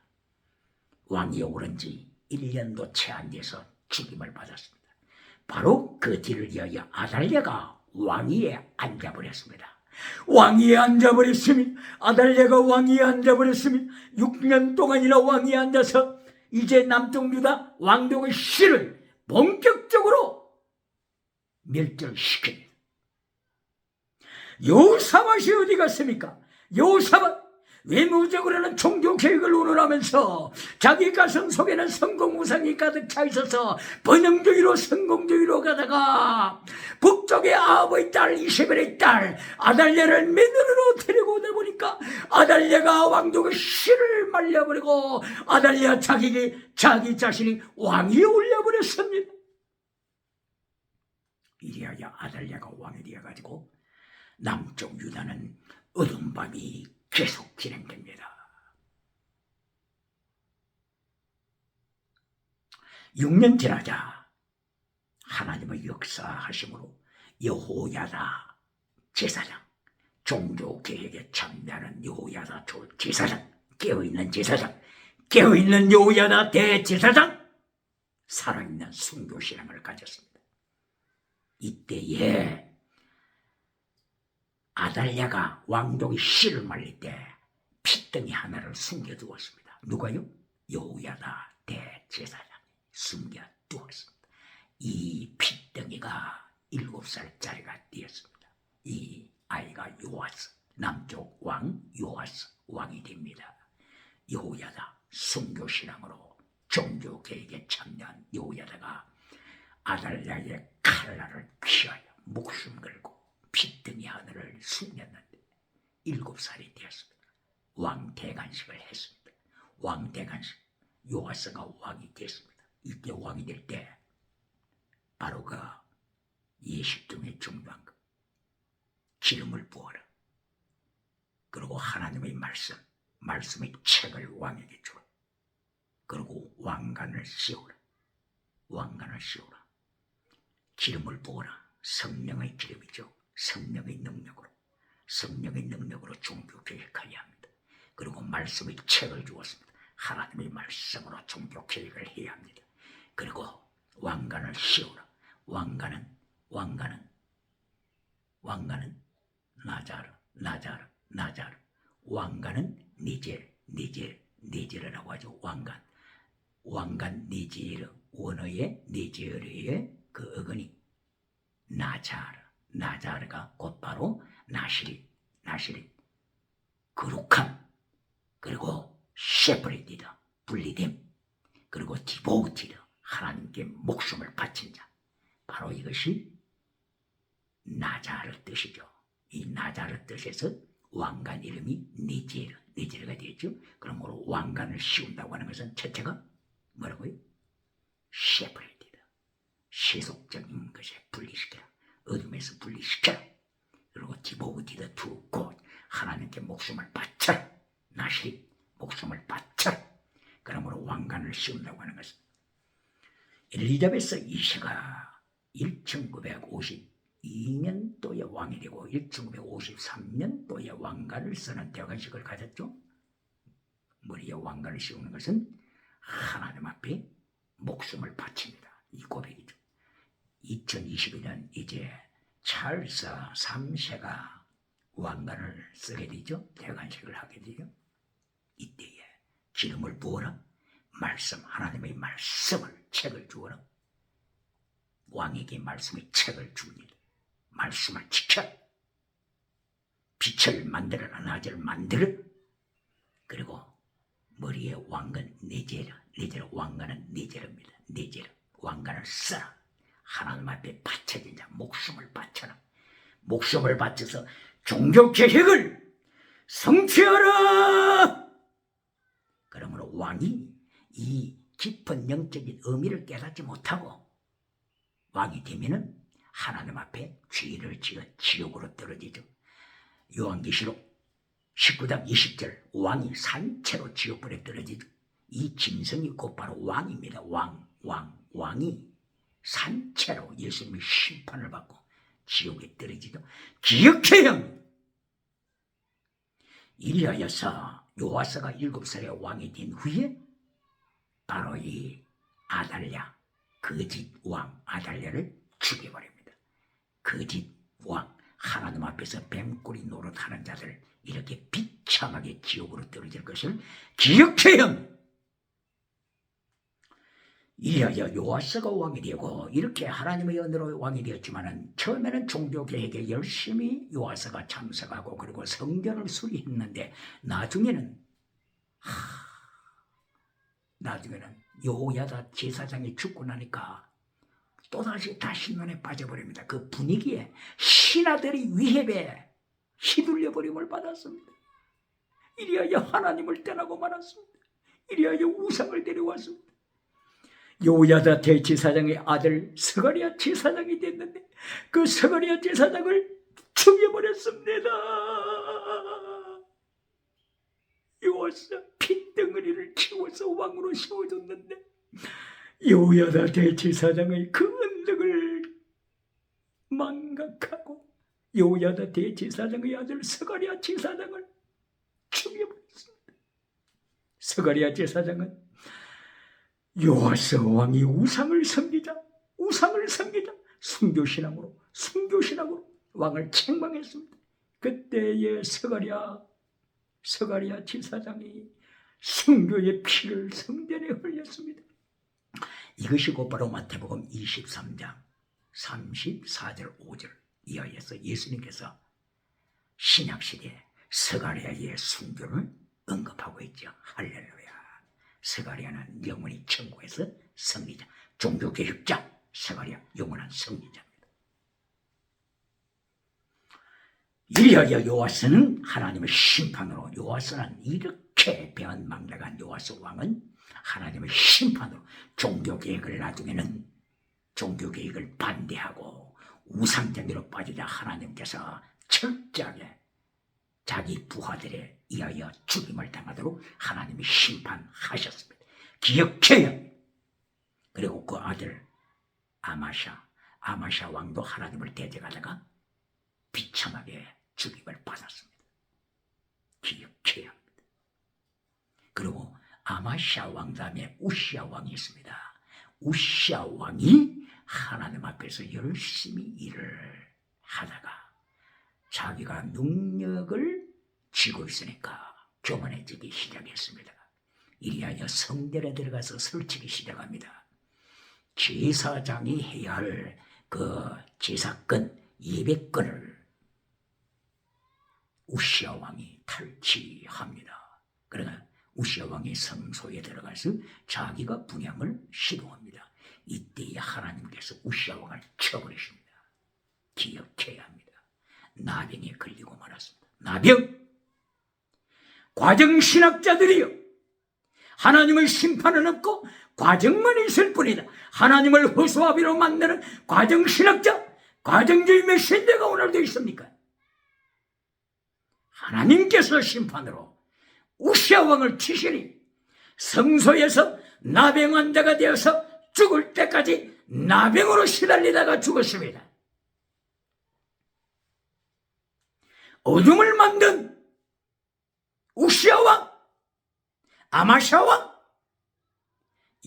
왕위에 오른 지 1년도 채 안 돼서 죽임을 받았습니다. 바로 그 뒤를 이어서 아달랴가 왕위에 앉아버렸습니다. 아달랴가 왕위에 앉아버렸으니 6년 동안이나 왕위에 앉아서 이제 남쪽 유다 왕족의 씨를 본격적으로 멸절시킵니다. 여호사밧이 어디 갔습니까? 여호사밧 외모적으로는 종교개혁을 운운하면서 자기 가슴 속에는 성공우상이 가득 차 있어서 번영주의로 성공주의로 가다가 북쪽의 아합의 딸 이세벨의 딸 아달랴를 며느리로 데리고 오다 보니까 아달랴가 왕족의 씨를 말려버리고 아달랴 자기 자신이 왕위에 올려버렸습니다. 이리하여 아달랴가 왕이 되어가지고 남쪽 유다는 어두운 밤이 계속 진행됩니다. 6년 지나자 하나님의 역사하심으로 여호야다 제사장, 종교개혁에 참여하는 여호야다 제사장, 깨어있는 여호야다 대제사장, 살아있는 순교신앙을 가졌습니다. 이때에 아달랴가 왕족의 씨를 말릴 때 핏덩이 하나를 숨겨두었습니다. 누가요? 여호야다 대제사장이 숨겨두었습니다. 이 핏덩이가 7살짜리가 되었습니다. 이 아이가 요아스. 남쪽 왕 요아스 왕이 됩니다. 여호야다 순교신앙으로 종교개혁에 참여한 여호야다가 아달랴의 칼날을 피하여 목숨 걸고 피등이 하늘을 숨겼는데 7살이 되었습니다. 왕대관식을 했습니다. 왕대관식, 요아스가 왕이 됐습니다. 이때 왕이 될 때 바로 그 예식 중에 중요한 것, 기름을 부어라. 그리고 하나님의 말씀의 책을 왕에게 주라. 그리고 왕관을 씌우라. 왕관을 씌우라. 기름을 부어라. 성령의 기름이죠. 성령의 능력으로 종교개혁하여야 합니다. 그리고 말씀의 책을 주었습니다. 하나님의 말씀으로 종교개혁을 해야 합니다. 그리고 왕관을 씌우라. 왕관은 나자르. 왕관은 니제르라고 하죠. 왕관 니제르, 원어의 니제르의 그 어근이 나자르가 곧바로 나시린, 거룩함, 그리고 셰프리디다, 분리됨, 그리고 디보티드, 하나님께 목숨을 바친 자. 바로 이것이 나자르 뜻이죠. 이 나자르 뜻에서 왕관 이름이 니제르가 되었죠. 그러므로 왕관을 씌운다고 하는 것은 첫째가 뭐라고요? 셰프리디다, 세속적인 것에 분리시켜라. 어둠에서 분리시켜라. 그리고 디보티드 투 곧, 하나님께 목숨을 바쳐라. 나시 목숨을 바쳐라. 그러므로 왕관을 씌운다고 하는 것은 엘리자베스 2세가 1952년도에 왕이 되고 1953년도에 왕관을 쓰는 대관식을 가졌죠. 머리에 왕관을 씌우는 것은 하나님 앞에 목숨을 바칩니다. 이 고백이죠. 2022년 이제 찰스 3세가 왕관을 쓰게 되죠. 대관식을 하게 되죠. 이때에 기름을 부어라. 하나님의 말씀을, 책을 주어라. 왕에게 말씀의 책을 줍니다. 말씀을 지켜. 빛을 만들어라. 낮을 만들어. 그리고 머리에 왕관 니제르, 왕관은 니제르입니다. 니제르, 왕관을 써라. 하나님 앞에 바쳐진 자, 목숨을 바쳐라. 목숨을 바쳐서 종교개혁을 성취하라. 그러므로 왕이 이 깊은 영적인 의미를 깨닫지 못하고 왕이 되면은 하나님 앞에 죄를 지어 지옥으로 떨어지죠. 요한계시록 19장 20절, 왕이 산채로 지옥불에 떨어지죠. 이 짐승이 곧바로 왕입니다. 왕이 산채로 예수님의 심판을 받고 지옥에 떨어지죠. 기억해요. 이리하여서 요아스가 7살에 왕이 된 후에 바로 이 아달랴, 거짓 왕 아달랴를 죽여버립니다. 거짓 왕, 하나님 앞에서 뱀꼬리 노릇하는 자들, 이렇게 비참하게 지옥으로 떨어질 것을 기억해요. 이리하여 요아스가 왕이 되고 이렇게 하나님의 은혜로 왕이 되었지만은 처음에는 종교개혁에 열심히 요아스가 참석하고 그리고 성전을 수리했는데 나중에는 여호야다 제사장이 죽고 나니까 또다시 다신론에 빠져버립니다. 그 분위기에 신하들이 위협에 휘둘려버림을 받았습니다. 이리하여 하나님을 떠나고 말았습니다. 이리하여 우상을 데려왔습니다. 여호야다 대제사장의 아들 스가랴 제사장이 됐는데 그 스가랴 제사장을 죽여버렸습니다. 요아스가 핏덩어리를 키워서 왕으로 세워줬는데 여호야다 대제사장의 그 언덕을 망각하고 여호야다 대제사장의 아들 스가랴 제사장을 죽여버렸습니다. 스가랴 제사장은 요아스 왕이 우상을 섬기자 순교신앙으로 왕을 책망했습니다. 그때의 스가랴 제사장이 순교의 피를 성전에 흘렸습니다. 이것이 곧바로 마태복음 23장 34절 5절 이하에서 예수님께서 신약시대에 스가랴의 순교를 언급하고 있죠. 할렐루야. 스가랴는 영원히 천국에서 승리자, 종교개혁자. 스가랴 영원한 승리자입니다. 이리하여 요아스는 하나님의 심판으로, 요아스는 이렇게 배은망덕한 요아스 왕은 하나님의 심판으로 종교개혁을, 나중에는 종교개혁을 반대하고 우상쟁이로 빠지자 하나님께서 철저하게 자기 부하들에 의하여 죽임을 당하도록 하나님이 심판하셨습니다. 기억해요. 그리고 그 아들 아마샤 왕도 하나님을 대적하다가 비참하게 죽임을 받았습니다. 기억해야 합니다. 그리고 아마샤 왕 다음에 우시야 왕이 있습니다. 우시야 왕이 하나님 앞에서 열심히 일을 하다가 자기가 능력을 쥐고 있으니까 교만해지기 시작했습니다. 이리하여 성전에 들어가서 설치기 시작합니다. 제사장이 해야 할 그 제사건 200건을 우시야 왕이 탈취합니다. 그러나 우시야 왕이 성소에 들어가서 자기가 분향을 시도합니다. 이때에 하나님께서 우시야 왕을 쳐버리십니다. 기억해야 합니다. 나병에 걸리고 말았습니다. 나병! 과정신학자들이요, 하나님의 심판은 없고 과정만 있을 뿐이다. 하나님을 허수아비로 만드는 과정신학자, 과정주의 메시지가 오늘도 있습니까? 하나님께서 심판으로 우시야 왕을 치시니 성소에서 나병 환자가 되어서 죽을 때까지 나병으로 시달리다가 죽었습니다. 어둠을 만든 우시야 왕, 아마샤 왕,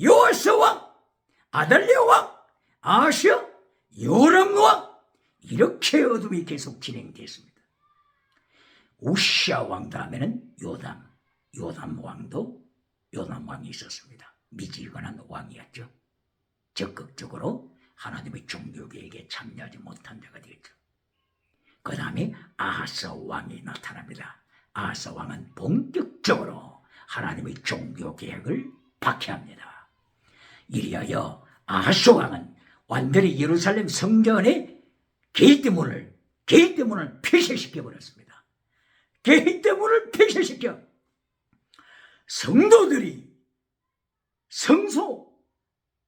요아스 왕, 아달랴 왕, 아하시야, 요람 왕, 이렇게 어둠이 계속 진행됐습니다. 우시야 왕 다음에는 요담 왕이 있었습니다. 미지근한 왕이었죠. 적극적으로 하나님의 종교계획에 참여하지 못한 자가 되었죠. 그 다음에 아하스 왕이 나타납니다. 아하스 왕은 본격적으로 하나님의 종교계획을 박해합니다. 이리하여 아하스 왕은 완전히 예루살렘 성전의 게이트문을 폐쇄시켜버렸습니다. 게이트문을 폐쇄시켜 성도들이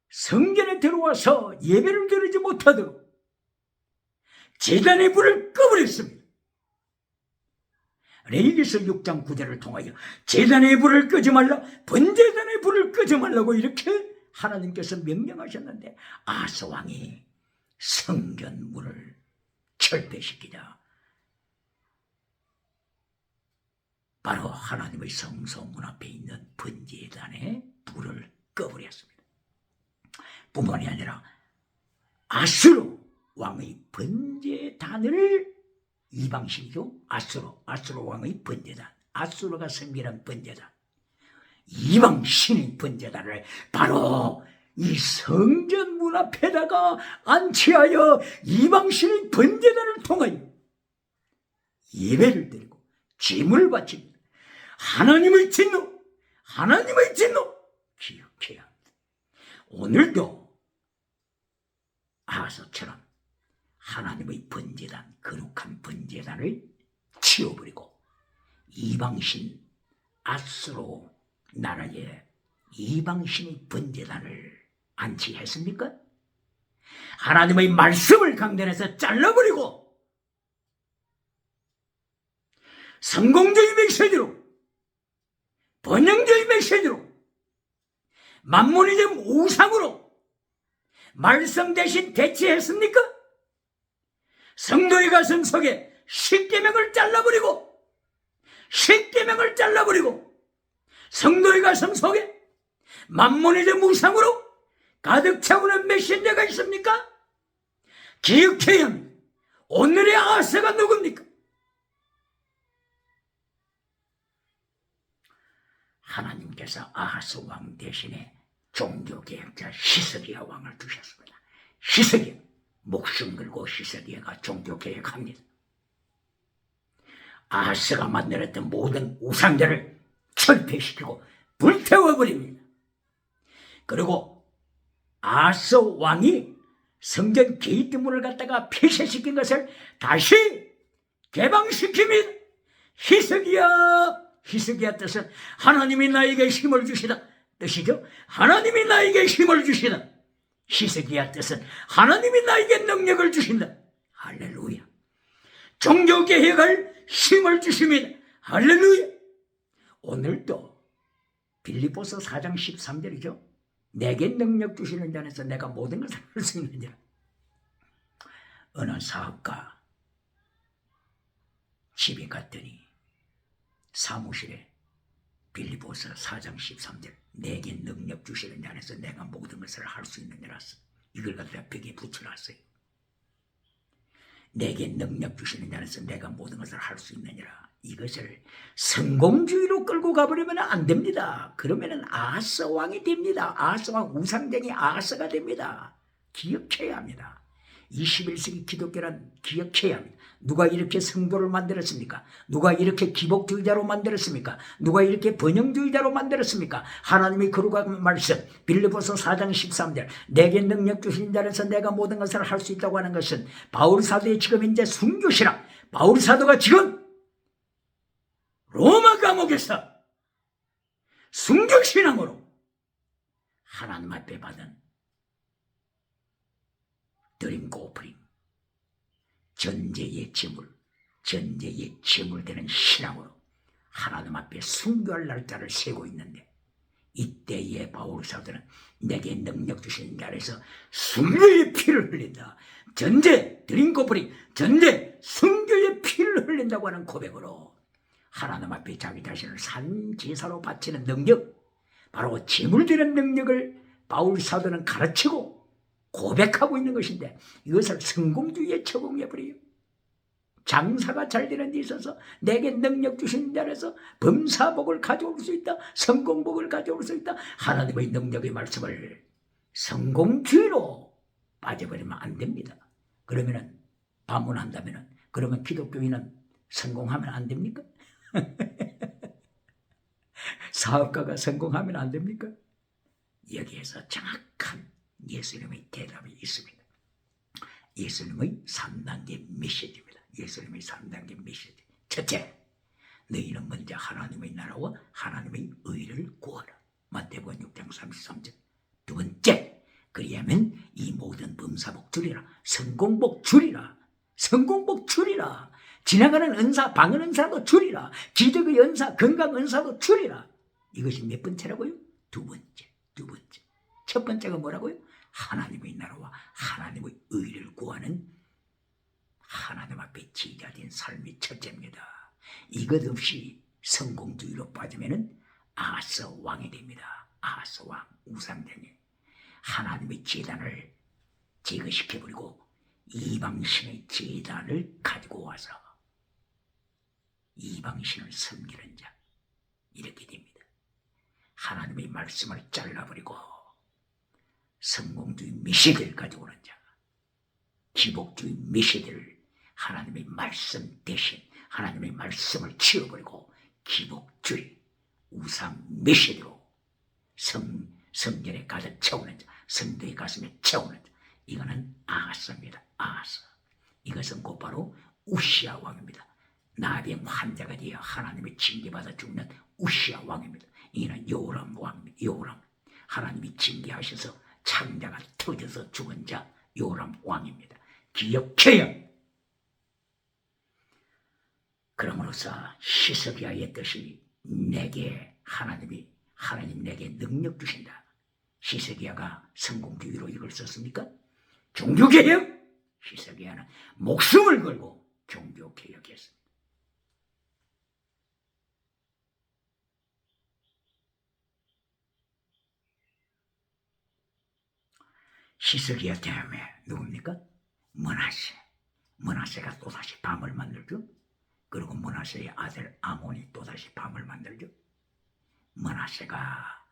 성전에 들어와서 예배를 드리지 못하도록 제단의 불을 꺼버렸습니다. 레위기서 6장 9절을 통하여 제단의 불을 끄지 말라, 번제단의 불을 끄지 말라고 이렇게 하나님께서 명령하셨는데 아하스 왕이 성전문을 철폐시키자 바로 하나님의 성소문 앞에 있는 번제단의 불을 꺼버렸습니다. 뿐만이 아니라 아수르 왕의 번제단을, 이방신이죠. 아수르 왕의 번제단, 아수르가 섬기는 번제단, 이방신의 번제단을 바로 이 성전 문 앞에다가 안치하여 이방신의 번제단을 통하여 예배를 드리고 제물을 바칩니다. 하나님의 진노 기억해야 합니다. 오늘도 아하스처럼 하나님의 번제단, 거룩한 번제단을 치워버리고 이방신, 아수르 나라의 이방신의 번제단을 안치했습니까? 하나님의 말씀을 강단에서 잘라버리고 성공주의 메시지로, 번영주의 메시지로, 만모니즘 우상으로 말씀 대신 대체했습니까? 성도의 가슴 속에 십계명을 잘라버리고 성도의 가슴 속에 만모니즘 우상으로 가득 차오는 메시지가 있습니까? 기억해야 합니다. 오늘의 아하스가 누굽니까? 하나님께서 아하스 왕 대신에 종교개혁자 히스기야 왕을 두셨습니다. 히스기야, 목숨 걸고 히스기야가 종교개혁합니다. 아하스가 만들었던 모든 우상들을 철폐시키고 불태워버립니다. 그리고 아하스 왕이 성전 게이트문을 갖다가 폐쇄시킨 것을 다시 개방시킵니다. 히스기야 뜻은 하나님이 나에게 힘을 주시다 뜻이죠. 하나님이 나에게 힘을 주시다. 히스기야 뜻은 하나님이 나에게 능력을 주신다. 할렐루야. 종교개혁할 힘을 주십니다. 할렐루야. 오늘도 빌립보서 4장 13절이죠. 내게 능력 주시는 자에서 내가 모든 것을 할 수 있는 자. 어느 사업가 집에 갔더니 사무실에 빌립보서 4장 13절 내게 능력 주시는 자 안에서 내가 모든 것을 할 수 있는 자라서 이걸 갖다 벽에 붙여놨어요. 내게 능력 주시는 자 안에서 내가 모든 것을 할 수 있는 자라. 이것을 성공주의로 끌고 가버리면 안 됩니다. 그러면은 아하스 왕이 됩니다. 아하스 왕 우상쟁이 아하스가 됩니다. 기억해야 합니다. 21세기 기독교란 기억해야 합니다. 누가 이렇게 성도를 만들었습니까? 누가 이렇게 기복주의자로 만들었습니까? 누가 이렇게 번영주의자로 만들었습니까? 하나님이 거룩한 말씀 빌립보서 4장 13절 내게 능력 주신 자라서 내가 모든 것을 할 수 있다고 하는 것은 바울 사도의 지금 이제 순교시라. 바울 사도가 지금 로마 감옥에서 순교신앙으로 하나님 앞에 받은 드림고 오프링 전제의 제물 되는 신앙으로 하나님 앞에 순교할 날짜를 세고 있는데 이때에 바울 사도는 내게 능력 주시는 자에서 순교의 피를 흘린다. 전제 드림고 오프링 전제 순교의 피를 흘린다고 하는 고백으로 하나님 앞에 자기 자신을 산 제사로 바치는 능력, 바로 제물 드리는 능력을 바울 사도는 가르치고 고백하고 있는 것인데 이것을 성공주의에 적용해버려요. 장사가 잘 되는 데 있어서 내게 능력 주신 자라서 범사복을 가져올 수 있다. 성공복을 가져올 수 있다. 하나님의 능력의 말씀을 성공주의로 빠져버리면 안 됩니다. 그러면은 반문한다면은 그러면 기독교인은 성공하면 안 됩니까? 사업가가 성공하면 안 됩니까? 여기에서 정확한 예수님의 대답이 있습니다. 예수님의 3단계 메시지입니다. 예수님의 3단계 메시지. 첫째, 너희는 먼저 하나님의 나라와 하나님의 의를 구하라. 마태복음 6장 33절. 두 번째, 그리하면 이 모든 범사복 줄이라. 성공복 줄이라. 성공복 줄이라. 지나가는 은사, 방언 은사도 줄이라. 기적의 은사, 건강 은사도 줄이라. 이것이 몇 번째라고요? 두 번째. 첫 번째가 뭐라고요? 하나님의 나라와 하나님의 의를 구하는 하나님 앞에 지자된 삶이 첫째입니다. 이것 없이 성공주의로 빠지면은 아하스 왕이 됩니다. 아하스 왕, 우상쟁이. 하나님의 제단을 제거시켜버리고 이방신의 제단을 가지고 와서 이방신을 섬기는 자, 이렇게 됩니다. 하나님의 말씀을 잘라버리고 성공주의 메시지를 가져오는 자, 기복주의 메시지를 하나님의 말씀 대신 하나님의 말씀을 치워버리고 기복주의 우상 메시지로 성전에 가득 채우는 자, 성도의 가슴에 채우는 자, 이거는 아하스입니다. 아하스. 이것은 곧바로 우시아 왕입니다. 나병 환자가 되어 하나님의 징계받아 죽는 우시아 왕입니다. 이는 요람 왕입니다. 요람. 하나님이 징계하셔서 창자가 터져서 죽은 자 요람 왕입니다. 기억해요. 그러므로서 히스기야의 뜻이 하나님 내게 능력 주신다. 히스기야가 성공주의로 이걸 썼습니까? 종교개혁. 히스기야는 목숨을 걸고 종교개혁했습니다. 히스기야 다음에 누굽니까? 므낫세가 또다시 밤을 만들죠. 그리고 므낫세의 아들 아몬이 또다시 밤을 만들죠. 므낫세가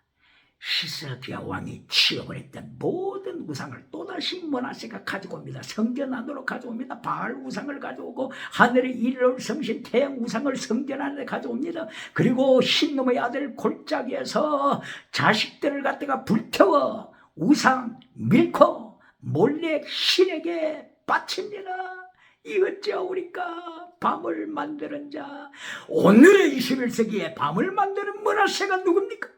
히스기야 왕이 치워버렸던 모든 우상을 또다시 므낫세가 가지고 옵니다. 성전 안으로 가져옵니다. 바알 우상을 가져오고 하늘의 이를 섬신 태양 우상을 성전 안에 가져옵니다. 그리고 흰놈의 아들 골짜기에서 자식들을 갖다가 불태워 우상 밀고 몰래 신에게 바칩니다. 이어찌하오리까 밤을 만드는 자. 오늘의 21세기에 밤을 만드는 므낫세가 누굽니까?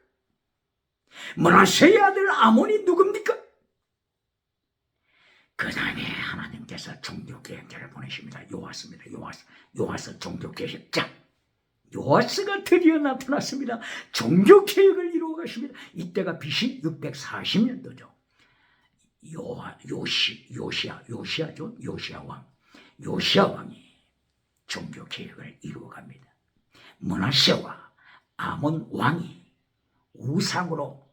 므낫세의 아들 아몬이 누굽니까? 그 다음에 하나님께서 종교개혁자를 보내십니다. 요아스입니다. 요아스 종교개혁자. 요아스가 드디어 나타났습니다. 종교개혁을 이루어 가십니다. 이때가 BC 640년도죠. 요시야 왕이 종교개혁을 이루어 갑니다. 므낫세와 아몬 왕이 우상으로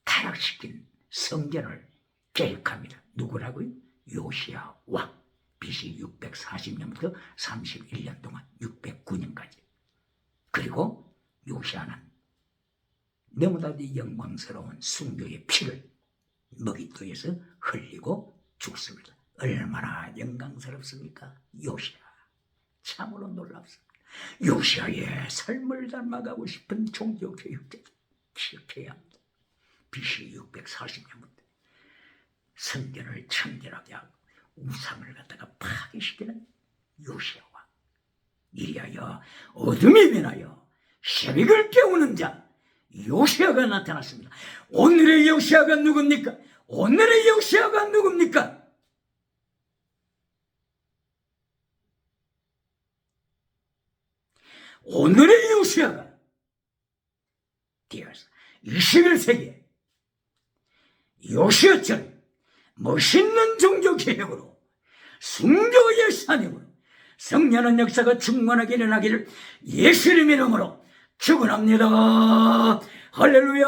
타락시킨 성전을 개혁합니다. 누구라고요? 요시야 왕. BC 640년부터 31년 동안 609년까지. 그리고 요시야는 너무나도 영광스러운 숭배의 피를 먹잇돌에서 흘리고 죽습니다. 얼마나 영광스럽습니까? 요시야. 참으로 놀랍습니다. 요시야의 삶을 닮아가고 싶은 종교개혁자들 기억해야 합니다. BC 640년부터 성전을 청결하게 하고 우상을 갖다가 파괴시키는 요시야 왕. 이리하여 어둠이 변하여 새벽을 깨우는 자 요시야가 나타났습니다. 오늘의 요시야가 누굽니까? 오늘의 요시야가 누굽니까? 오늘의 요시야가 되어서 21세기에 요시야처럼 멋있는 종교개혁으로 순교의 사명으로 성령의 역사가 충만하게 일어나기를 예수님의 이름으로 축원합니다. 할렐루야.